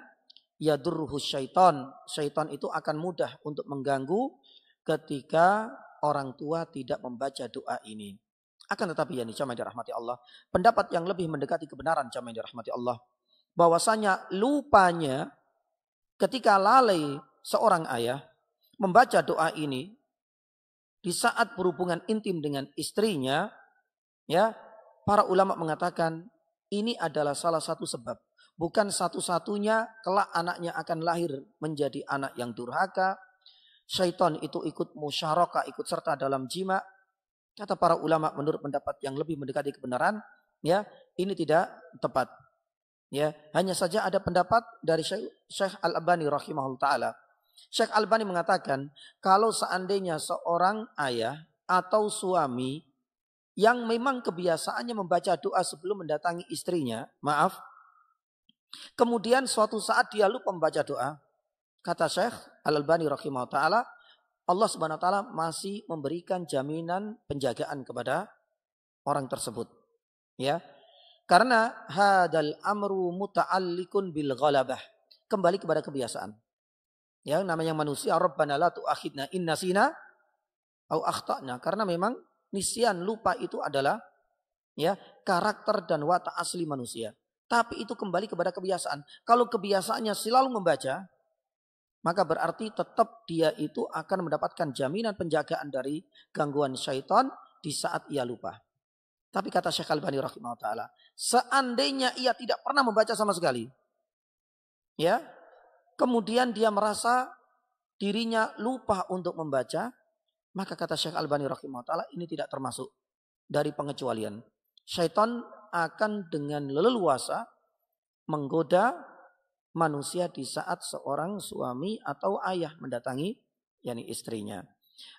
yadurruhu syaitan. Syaitan itu akan mudah untuk mengganggu ketika orang tua tidak membaca doa ini. Akan tetapi ya jamaah dirahmati Allah, pendapat yang lebih mendekati kebenaran jamaah dirahmati Allah, bahwasanya lupanya ketika lalai seorang ayah membaca doa ini di saat berhubungan intim dengan istrinya, ya, para ulama mengatakan ini adalah salah satu sebab. Bukan satu-satunya kelak anaknya akan lahir menjadi anak yang durhaka. Syaitan itu ikut musyarakah, ikut serta dalam jima. Kata para ulama menurut pendapat yang lebih mendekati kebenaran, ya, ini tidak tepat. Ya, hanya saja ada pendapat dari Syekh Al-Albani rahimahullah taala. Syekh Al-Albani mengatakan kalau seandainya seorang ayah atau suami yang memang kebiasaannya membaca doa sebelum mendatangi istrinya, kemudian suatu saat dia lupa membaca doa, kata Syekh Al-Albani rahimahullah taala, Allah Subhanahu wa taala masih memberikan jaminan penjagaan kepada orang tersebut. Ya. Karena hadal amru muta'alliqun bil ghalabah. Kembali kepada kebiasaan. Ya, namanya manusia, Rabbana la tu'akhidna in nasina au akhtana. Karena memang nisyan, lupa itu adalah ya karakter dan watak asli manusia. Tapi itu kembali kepada kebiasaan. Kalau kebiasaannya selalu membaca, maka berarti tetap dia itu akan mendapatkan jaminan penjagaan dari gangguan syaitan di saat ia lupa. Tapi kata Syekh Al-Albani rahimahullah taala, seandainya ia tidak pernah membaca sama sekali, ya, kemudian dia merasa dirinya lupa untuk membaca, maka kata Syekh Al-Albani rahimahullah taala ini tidak termasuk dari pengecualian. Syaitan akan dengan leluasa menggoda manusia di saat seorang suami atau ayah mendatangi yakni istrinya.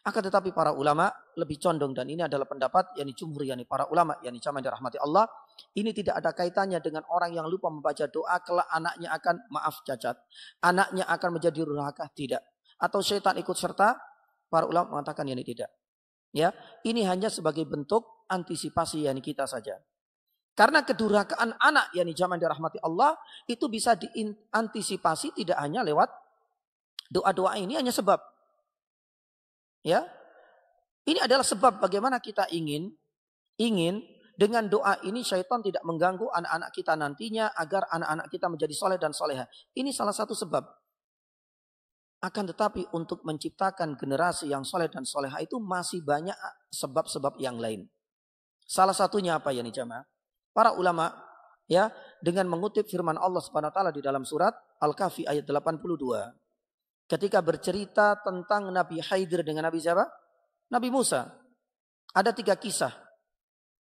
Akan tetapi para ulama lebih condong, dan ini adalah pendapat yakni jumhur yakni para ulama yakni jamaah dirahmati Allah, ini tidak ada kaitannya dengan orang yang lupa membaca doa kelak anaknya akan cacat, anaknya akan menjadi durhaka, tidak, atau syaitan ikut serta. Para ulama mengatakan yakni tidak. Ya, ini hanya sebagai bentuk antisipasi yakni kita saja. Karena kedurhakaan anak yakni jamaah dirahmati Allah itu bisa diantisipasi tidak hanya lewat doa-doa ini, hanya sebab. Ya. Ini adalah sebab bagaimana kita ingin dengan doa ini syaitan tidak mengganggu anak-anak kita nantinya agar anak-anak kita menjadi soleh dan soleha. Ini salah satu sebab. Akan tetapi untuk menciptakan generasi yang soleh dan soleha itu masih banyak sebab-sebab yang lain. Salah satunya apa ya nih jamaah? Para ulama ya dengan mengutip firman Allah Subhanahu wa taala di dalam surat Al-Kahfi ayat 82. Ketika bercerita tentang Nabi Khidir dengan Nabi siapa? Nabi Musa. Ada 3 kisah.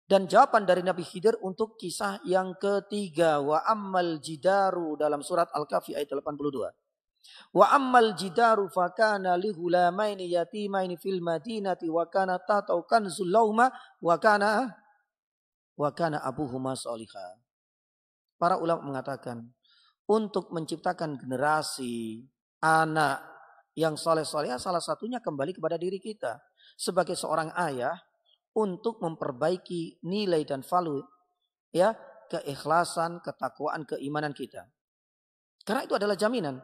Dan jawaban dari Nabi Khidir untuk kisah yang ketiga, wa ammal jidaru dalam surat Al-Kahfi ayat 82. Wa ammal jidaru fakana li ghulamaini yatimaini fil madinati wa kana tatau kanzul lauma wa kana abuhuma sholihah. Para ulama mengatakan untuk menciptakan generasi anak yang soleh-soleh salah satunya kembali kepada diri kita sebagai seorang ayah untuk memperbaiki nilai dan value ya keikhlasan, ketakwaan, keimanan kita. Karena itu adalah jaminan.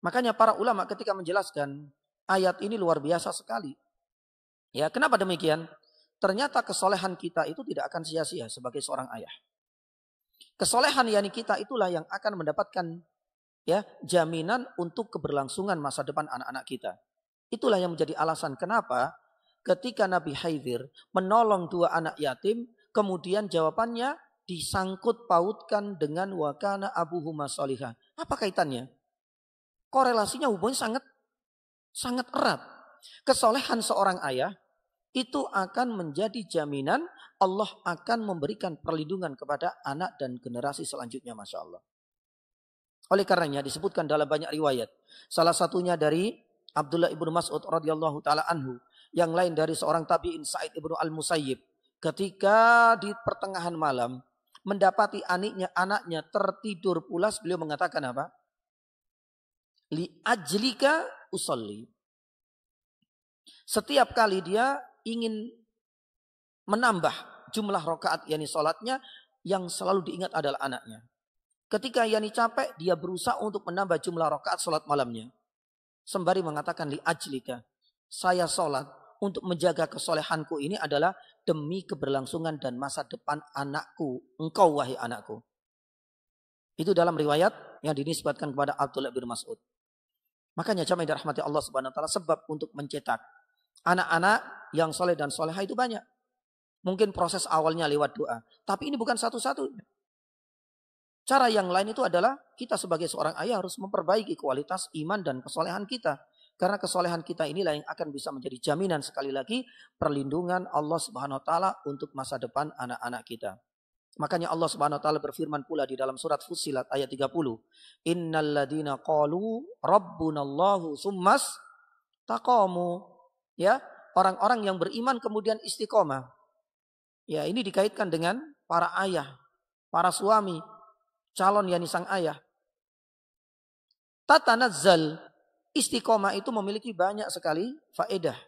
Makanya para ulama ketika menjelaskan ayat ini luar biasa sekali. Ya, kenapa demikian? Ternyata kesolehan kita itu tidak akan sia-sia sebagai seorang ayah. Kesolehan yani kita itulah yang akan mendapatkan ya jaminan untuk keberlangsungan masa depan anak-anak kita. Itulah yang menjadi alasan kenapa ketika Nabi Khidir menolong 2 anak yatim, kemudian jawabannya disangkut pautkan dengan wa kana abuhuma sholihah. Apa kaitannya? Korelasinya hubungannya sangat erat. Kesolehan seorang ayah itu akan menjadi jaminan Allah akan memberikan perlindungan kepada anak dan generasi selanjutnya, Masya Allah. Oleh karenanya disebutkan dalam banyak riwayat. Salah satunya dari Abdullah ibnu Mas'ud radhiyallahu taala anhu. Yang lain dari seorang tabi'in Sa'id ibnu al-Musayyib. Ketika di pertengahan malam mendapati anaknya tertidur pulas, beliau mengatakan apa? Li ajlika usolli. Setiap kali dia ingin menambah jumlah rakaat yani sholatnya, yang selalu diingat adalah anaknya. Ketika yani capek, dia berusaha untuk menambah jumlah rakaat sholat malamnya. Sembari mengatakan li ajlika, saya sholat untuk menjaga kesolehanku ini adalah demi keberlangsungan dan masa depan anakku. Engkau wahai anakku. Itu dalam riwayat yang dinisbatkan kepada Abdullah bin Mas'ud. Makanya jamaah dirahmati Allah Subhanahu wa taala, sebab untuk mencetak anak-anak yang soleh dan soleha itu banyak. Mungkin proses awalnya lewat doa. Tapi ini bukan satu-satunya. Cara yang lain itu adalah kita sebagai seorang ayah harus memperbaiki kualitas iman dan kesolehan kita. Karena kesolehan kita inilah yang akan bisa menjadi jaminan sekali lagi perlindungan Allah Subhanahu wa taala untuk masa depan anak-anak kita. Makanya Allah Subhanahu wa taala berfirman pula di dalam surat Fussilat ayat 30. Innal ladzina qalu rabbunallahu tsummas taqamu. Ya, orang-orang yang beriman kemudian istiqomah. Ya, ini dikaitkan dengan para ayah, para suami, calon yani sang ayah. Tatanazzal, istiqomah itu memiliki banyak sekali faedah.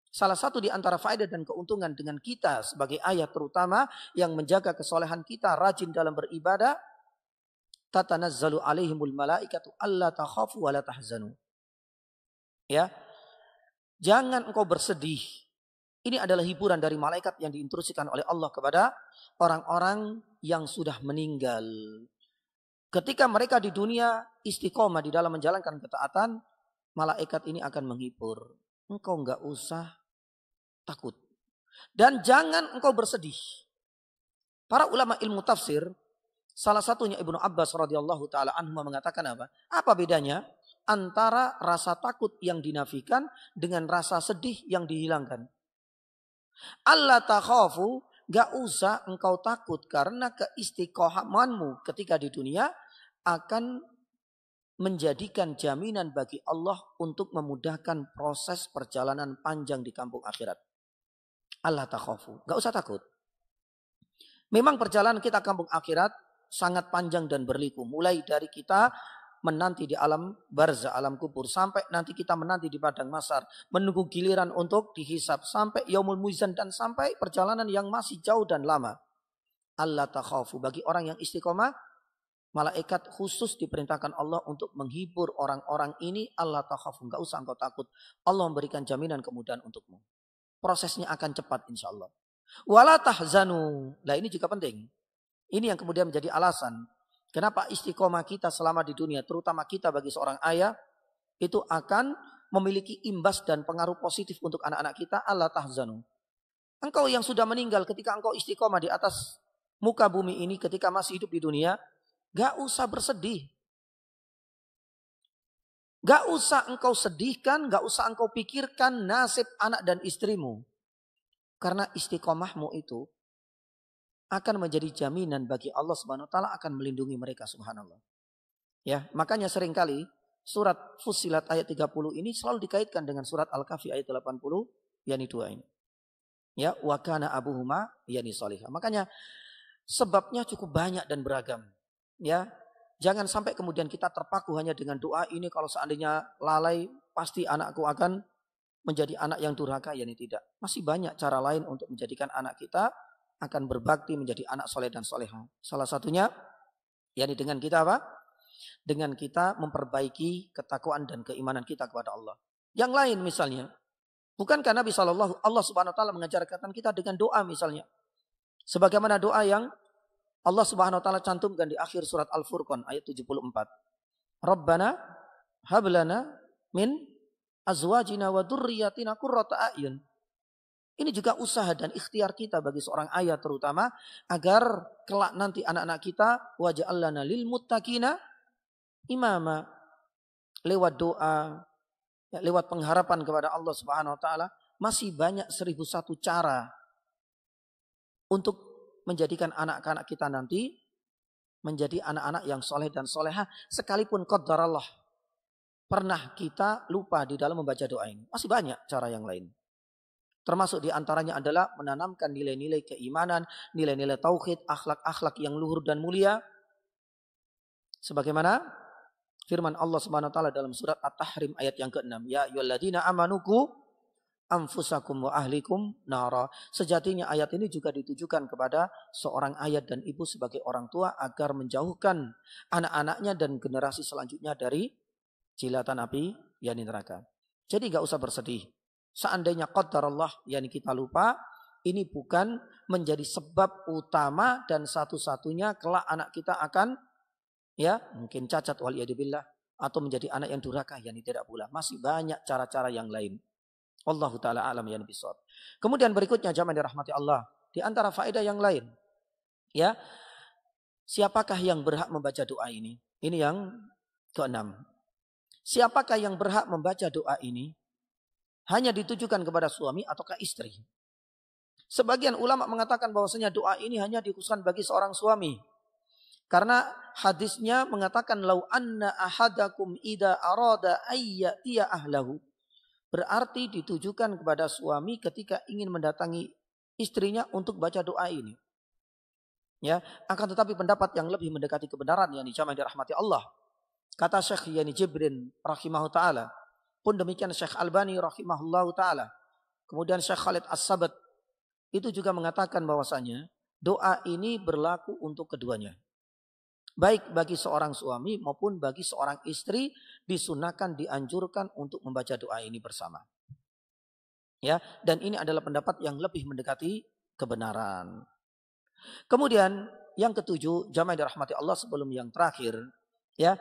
Salah satu di antara faedah dan keuntungan dengan kita sebagai ayah terutama yang menjaga kesolehan kita, rajin dalam beribadah. Tatanazzalu alaihimul malaikatu alla takhafu wa la tahzanu. Ya. Jangan engkau bersedih. Ini adalah hiburan dari malaikat yang diinstruksikan oleh Allah kepada orang-orang yang sudah meninggal. Ketika mereka di dunia istiqomah di dalam menjalankan ketaatan, malaikat ini akan menghibur. Engkau enggak usah takut. Dan jangan engkau bersedih. Para ulama ilmu tafsir, salah satunya Ibnu Abbas radhiyallahu taala anhu mengatakan apa? Apa bedanya antara rasa takut yang dinafikan dengan rasa sedih yang dihilangkan? Allah takhafu, gak usah engkau takut karena keistiqomahanmu ketika di dunia akan menjadikan jaminan bagi Allah untuk memudahkan proses perjalanan panjang di kampung akhirat. Allah takhafu, gak usah takut. Memang perjalanan kita kampung akhirat sangat panjang dan berliku. Mulai dari kita menanti di alam barzah, alam kubur. Sampai nanti kita menanti di padang mahsyar. Menunggu giliran untuk dihisab. Sampai yaumul mizan dan sampai perjalanan yang masih jauh dan lama. Allah takhafu. Bagi orang yang istiqomah, malaikat khusus diperintahkan Allah untuk menghibur orang-orang ini. Allah takhafu. Enggak usah engkau takut. Allah memberikan jaminan kemudahan untukmu. Prosesnya akan cepat insya Allah. Wala tahzanu. Nah ini juga penting. Ini yang kemudian menjadi alasan kenapa istiqomah kita selama di dunia, terutama kita bagi seorang ayah, itu akan memiliki imbas dan pengaruh positif untuk anak-anak kita. Allah tahzanu. Engkau yang sudah meninggal ketika engkau istiqomah di atas muka bumi ini ketika masih hidup di dunia, gak usah bersedih. Gak usah engkau sedihkan, gak usah engkau pikirkan nasib anak dan istrimu. Karena istiqomahmu itu akan menjadi jaminan bagi Allah Subhanahu wa taala akan melindungi mereka subhanallah. Ya, makanya seringkali surat Fussilat ayat 30 ini selalu dikaitkan dengan surat Al-Kahfi ayat 80 yakni 2 ini. Ya, wa kana abuhuma yakni salihah. Makanya sebabnya cukup banyak dan beragam. Ya, jangan sampai kemudian kita terpaku hanya dengan doa ini, kalau seandainya lalai pasti anakku akan menjadi anak yang durhaka, yakni tidak. Masih banyak cara lain untuk menjadikan anak kita akan berbakti menjadi anak soleh dan soleha. Salah satunya yakni dengan kita apa? Dengan kita memperbaiki ketakwaan dan keimanan kita kepada Allah. Yang lain misalnya, bukankah Nabi Allah Subhanahu wa taala mengajarkan kita dengan doa misalnya? Sebagaimana doa yang Allah Subhanahu wa taala cantumkan di akhir surat Al-Furqan ayat 74. Rabbana hablana min azwajina wa dzurriyyatina qurrata a'yun. Ini juga usaha dan ikhtiar kita bagi seorang ayah terutama agar kelak nanti anak-anak kita waja'alna lil muttaqina imama, lewat doa, lewat pengharapan kepada Allah Subhanahu wa taala, masih banyak 1001 cara untuk menjadikan anak-anak kita nanti menjadi anak-anak yang soleh dan soleha, sekalipun qadarallah pernah kita lupa di dalam membaca doa ini. Masih banyak cara yang lain. Termasuk diantaranya adalah menanamkan nilai-nilai keimanan, nilai-nilai tauhid, akhlak-akhlak yang luhur dan mulia. Sebagaimana firman Allah Subhanahu wa taala dalam surat At-Tahrim ayat yang ke-6, ya ayyuhalladzina amanuku anfusakum wa ahlikum nara. Sejatinya ayat ini juga ditujukan kepada seorang ayah dan ibu sebagai orang tua agar menjauhkan anak-anaknya dan generasi selanjutnya dari jilatan api yakni neraka. Jadi enggak usah bersedih. Seandainya qadarullah yakni kita lupa, ini bukan menjadi sebab utama dan satu-satunya kelak anak kita akan ya mungkin cacat waliyadzubillah atau menjadi anak yang durhaka, yakni tidak pula. Masih banyak cara-cara yang lain. Wallahu taala alam ya bisawab. Kemudian berikutnya jamaah dirahmati Allah, di antara faedah yang lain, ya, siapakah yang berhak membaca doa ini? Ini yang keenam. Siapakah yang berhak membaca doa ini? Hanya ditujukan kepada suami ataukah istri? Sebagian ulama mengatakan bahwasanya doa ini hanya dikhususkan bagi seorang suami. Karena hadisnya mengatakan lau anna ahadakum ida arada ayyatiya ahlahu. Berarti ditujukan kepada suami ketika ingin mendatangi istrinya untuk baca doa ini. Ya, akan tetapi pendapat yang lebih mendekati kebenaran yang jamaah dirahmati Allah. Kata Syekh yani Jibrin rahimahu taala, pun demikian Syekh Albani rahimahullahu taala. Kemudian Syekh Khalid As-Sabat itu juga mengatakan bahwasanya doa ini berlaku untuk keduanya. Baik bagi seorang suami maupun bagi seorang istri disunahkan, dianjurkan untuk membaca doa ini bersama. Ya, dan ini adalah pendapat yang lebih mendekati kebenaran. Kemudian yang ketujuh, jamaah dirahmati Allah sebelum yang terakhir, ya,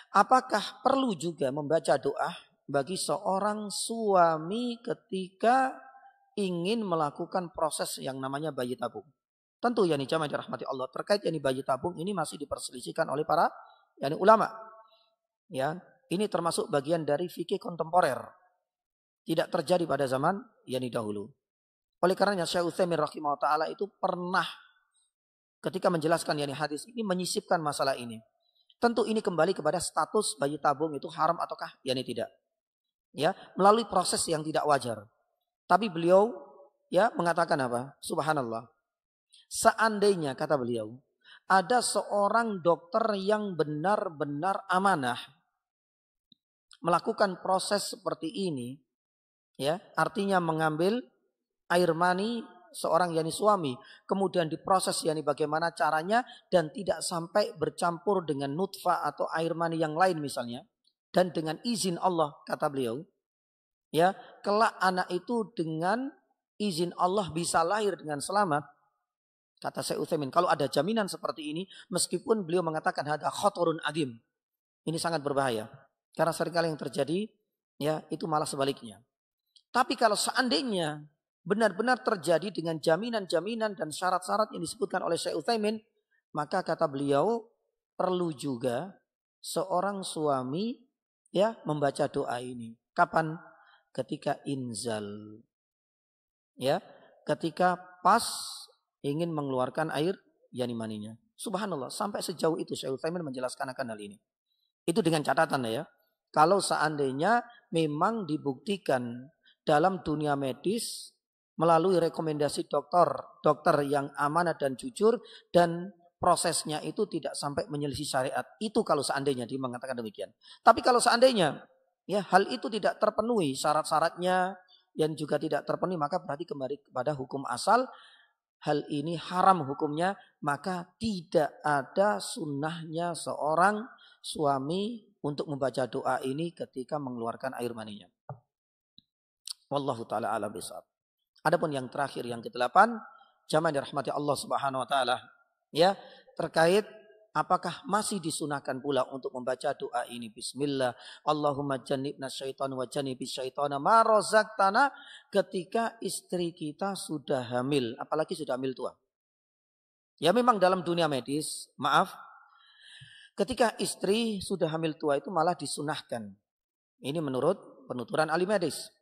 apakah perlu juga membaca doa bagi seorang suami ketika ingin melakukan proses yang namanya bayi tabung? Tentu yani jamaah dirahmati Allah, terkait yani bayi tabung ini masih diperselisihkan oleh para yani ulama. Ya, ini termasuk bagian dari fikih kontemporer. Tidak terjadi pada zaman yani dahulu. Oleh karenanya Syekh Utsaimin rahimahullah taala itu pernah ketika menjelaskan yani hadis ini menyisipkan masalah ini. Tentu ini kembali kepada status bayi tabung itu haram ataukah yani tidak. Ya, melalui proses yang tidak wajar. Tapi beliau ya mengatakan apa? Subhanallah. Seandainya kata beliau ada seorang dokter yang benar-benar amanah melakukan proses seperti ini, ya, artinya mengambil air mani seorang yani suami, kemudian diproses yani bagaimana caranya dan tidak sampai bercampur dengan nutfah atau air mani yang lain misalnya, dan dengan izin Allah kata beliau, ya, kelak anak itu dengan izin Allah bisa lahir dengan selamat. Kata Syekh Utsaimin, kalau ada jaminan seperti ini, meskipun beliau mengatakan ada khatarun adim, ini sangat berbahaya. Karena seringkali yang terjadi, ya itu malah sebaliknya. Tapi kalau seandainya benar-benar terjadi dengan jaminan-jaminan dan syarat-syarat yang disebutkan oleh Syekh Utsaimin, maka kata beliau perlu juga seorang suami ya membaca doa ini. Kapan? Ketika inzal. Ya, ketika pas ingin mengeluarkan air yani maninya. Subhanallah, sampai sejauh itu Syekh Utsaimin menjelaskan akan hal ini. Itu dengan catatan ya. Kalau seandainya memang dibuktikan dalam dunia medis melalui rekomendasi dokter yang amanah dan jujur dan prosesnya itu tidak sampai menyelisih syariat. Itu kalau seandainya dia mengatakan demikian. Tapi kalau seandainya ya hal itu tidak terpenuhi syarat-syaratnya dan juga tidak terpenuhi, maka berarti kembali kepada hukum asal. Hal ini haram hukumnya, maka tidak ada sunnahnya seorang suami untuk membaca doa ini ketika mengeluarkan air maninya. Wallahu ta'ala a'lam bishawab. Adapun yang terakhir, yang ke-8, jamaah dirahmati Allah Subhanahu wa taala, ya, terkait apakah masih disunahkan pula untuk membaca doa ini, bismillah Allahumma jannibna syaitan wa jannibis syaitana ma razaqtana, ketika istri kita sudah hamil, apalagi sudah hamil tua. Ya memang dalam dunia medis, maaf, ketika istri sudah hamil tua itu malah disunahkan. Ini menurut penuturan ahli medis.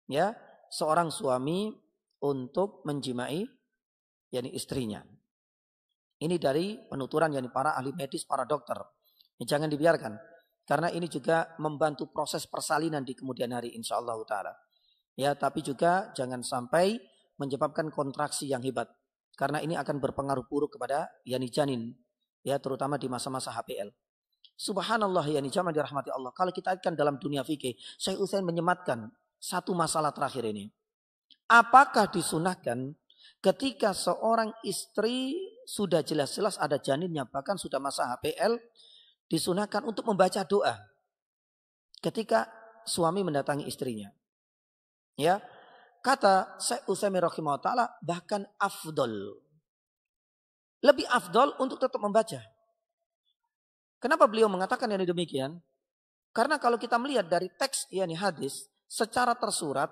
Ya, seorang suami untuk menjimai yakni istrinya. Ini dari penuturan yakni para ahli medis, para dokter. Ya, jangan dibiarkan. Karena ini juga membantu proses persalinan di kemudian hari insyaallah ta'ala. Ya, tapi juga jangan sampai menyebabkan kontraksi yang hebat. Karena ini akan berpengaruh buruk kepada yakni janin. Ya, terutama di masa-masa HPL. Subhanallah yakni jamaah dirahmati Allah. Kalau kita akan dalam dunia fikih, Syekh Utsaimin menyematkan satu masalah terakhir ini. Apakah disunahkan ketika seorang istri sudah jelas-jelas ada janinnya, bahkan sudah masa HPL, disunahkan untuk membaca doa ketika suami mendatangi istrinya. Ya, kata Syekh Utsaimin rahimahullah taala, bahkan afdol. Lebih afdol untuk tetap membaca. Kenapa beliau mengatakan yang demikian? Karena kalau kita melihat dari teks yakni hadis secara tersurat,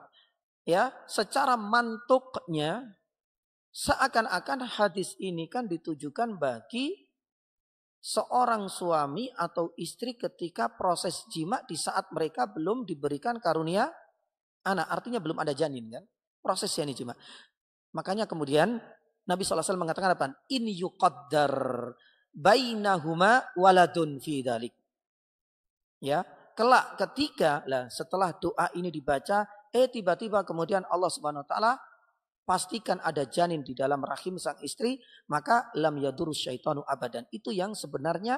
ya, secara mantuknya seakan-akan hadis ini kan ditujukan bagi seorang suami atau istri ketika proses jima di saat mereka belum diberikan karunia anak, artinya belum ada janin kan, proses yakni jima. Makanya kemudian Nabi SAW mengatakan apa? In yuqaddar bainahuma waladun fi dzalik. Ya, kelak ketika setelah doa ini dibaca, tiba-tiba kemudian Allah Subhanahu wa taala pastikan ada janin di dalam rahim sang istri, maka lam yadurus syaitanu abadan. Itu yang sebenarnya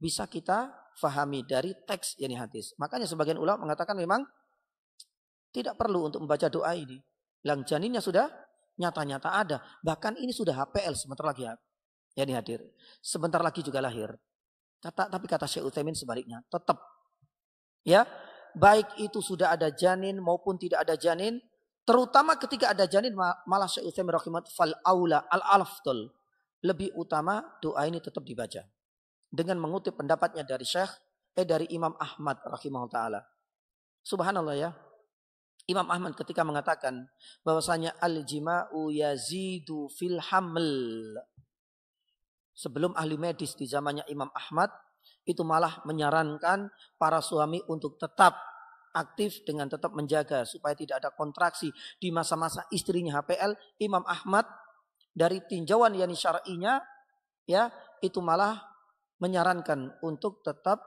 bisa kita fahami dari teks yakni hadis. Makanya sebagian ulama mengatakan memang tidak perlu untuk membaca doa ini. Yang janinnya sudah nyata-nyata ada. Bahkan ini sudah HPL sebentar lagi yakni hadir. Sebentar lagi juga lahir. Tapi kata Syekh Utsaimin sebaliknya, tetap ya, baik itu sudah ada janin maupun tidak ada janin, terutama ketika ada janin malah Syekh Utsaimin rahimahullah fal aula al-afdal, lebih utama doa ini tetap dibaca. Dengan mengutip pendapatnya dari dari Imam Ahmad rahimahullah taala. Subhanallah ya. Imam Ahmad ketika mengatakan bahwasanya al-jima'u yazidu fil haml. Sebelum ahli medis di zamannya Imam Ahmad itu malah menyarankan para suami untuk tetap aktif dengan tetap menjaga supaya tidak ada kontraksi di masa-masa istrinya HPL. Imam Ahmad dari tinjauan yakni syar'inya ya itu malah menyarankan untuk tetap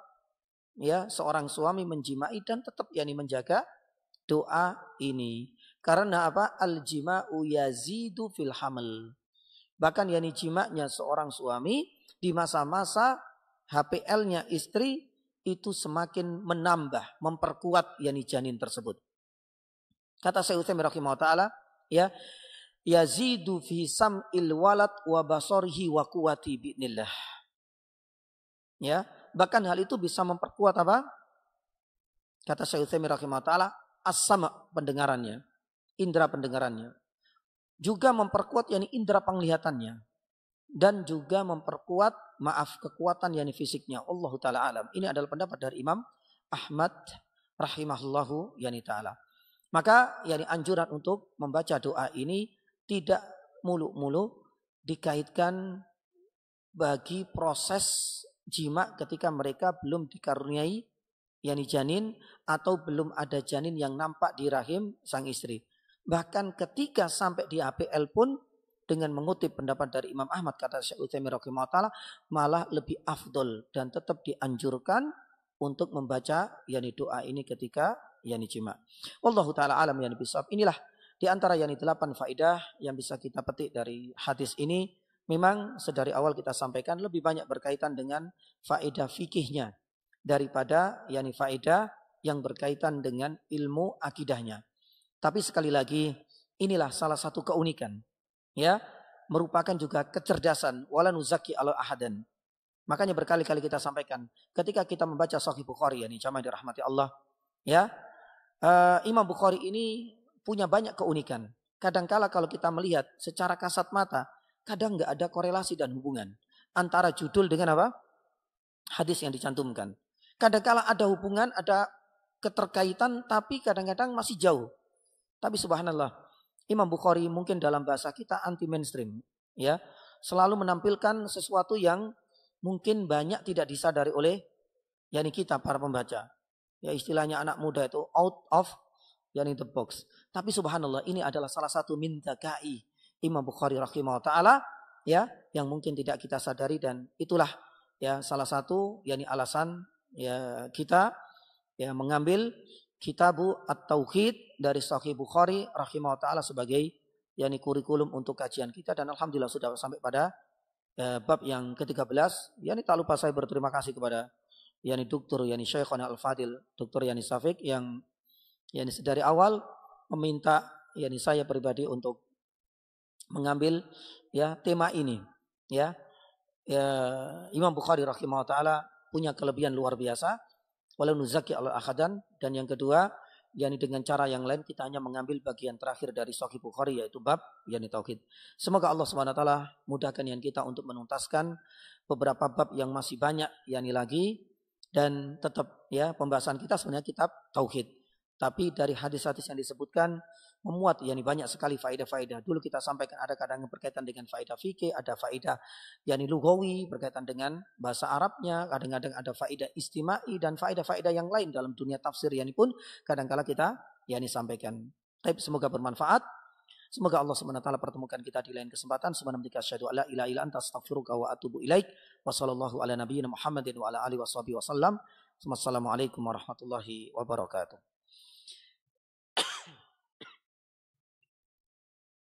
ya seorang suami menjimai dan tetap yakni menjaga doa ini. Karena apa? Al-jima'u yazidu fil haml. Bahkan yakni jima'nya seorang suami di masa-masa HPL-nya istri itu semakin menambah, memperkuat yakni janin tersebut. Kata Syekh Utsaimin rahimahullah taala, ya, yazidu fi sam'il walad wa basarihi wa quwwati bi'nillah. Ya, bahkan hal itu bisa memperkuat apa? Kata Syekh Utsaimin rahimahullah taala, as-sama' pendengarannya, indera pendengarannya. Juga memperkuat yakni indera penglihatannya dan juga memperkuat kekuatan yakni fisiknya. Allah taala alam. Ini adalah pendapat dari Imam Ahmad rahimahullahu yakni taala. Maka yakni anjuran untuk membaca doa ini tidak mulu-mulu dikaitkan bagi proses jima ketika mereka belum dikaruniai yakni janin atau belum ada janin yang nampak di rahim sang istri. Bahkan ketika sampai di HPL pun dengan mengutip pendapat dari Imam Ahmad kata Syekh Utsaimin rahimahullah taala malah lebih afdol dan tetap dianjurkan untuk membaca yani doa ini ketika yani jima. Wallahu taala alam yani bisawab. Inilah di antara yani 8 faedah yang bisa kita petik dari hadis ini. Memang sedari awal kita sampaikan lebih banyak berkaitan dengan faedah fikihnya daripada yani faedah yang berkaitan dengan ilmu akidahnya. Tapi sekali lagi inilah salah satu keunikan, ya, merupakan juga kecerdasan wala nuzaki ala ahadan. Makanya berkali-kali kita sampaikan ketika kita membaca Sahih Bukhari, yani jamaah dirahmati Allah, ya, Imam Bukhari ini punya banyak keunikan. Kadangkala kalau kita melihat secara kasat mata, kadang nggak ada korelasi dan hubungan antara judul dengan apa? Hadis yang dicantumkan. Kadangkala ada hubungan, ada keterkaitan, tapi kadang-kadang masih jauh. Tapi subhanallah, Imam Bukhari mungkin dalam bahasa kita anti mainstream, ya, selalu menampilkan sesuatu yang mungkin banyak tidak disadari oleh yakni kita para pembaca. Ya istilahnya anak muda itu out of yakni the box. Tapi subhanallah ini adalah salah satu min zakai Imam Bukhari rahimahullah taala, ya, yang mungkin tidak kita sadari, dan itulah ya salah satu yakni alasan ya kita ya mengambil Kitabu At-Tauhid dari Sahih Bukhari rahimahullah taala sebagai yakni kurikulum untuk kajian kita, dan alhamdulillah sudah sampai pada bab yang ke-13. Yani tak lupa saya berterima kasih kepada yani Dr. yani Syekhona Al-Fadil Dr. Yani Safik yang yani dari awal meminta yani saya pribadi untuk mengambil ya tema ini, ya. Imam Bukhari rahimahullah taala punya kelebihan luar biasa, walau nuzaki ala ahadan, dan yang kedua yakni dengan cara yang lain kita hanya mengambil bagian terakhir dari Sahih Bukhari, yaitu bab yakni tauhid. Semoga Allah Subhanahu wa taala mudahkan yang kita untuk menuntaskan beberapa bab yang masih banyak yakni lagi, dan tetap ya pembahasan kita sebenarnya kitab tauhid. Tapi dari hadis-hadis yang disebutkan memuat yakni banyak sekali faedah-faedah. Dulu kita sampaikan ada kadang berkaitan dengan faedah fikih, ada faedah yakni lughawi berkaitan dengan bahasa Arabnya, kadang-kadang ada faedah istimai dan faedah-faedah yang lain dalam dunia tafsir yakni pun kadang-kala kita yakni sampaikan. Tapi semoga bermanfaat. Semoga Allah Subhanahu wa taala pertemukan kita di lain kesempatan. Subhanallah asyhadu alla ilaha illa anta astaghfiruka wa atubu ilaik. Wassallallahu ala nabiyyina Muhammadin wa ala alihi wasallam. Wassalamualaikum warahmatullahi wabarakatuh.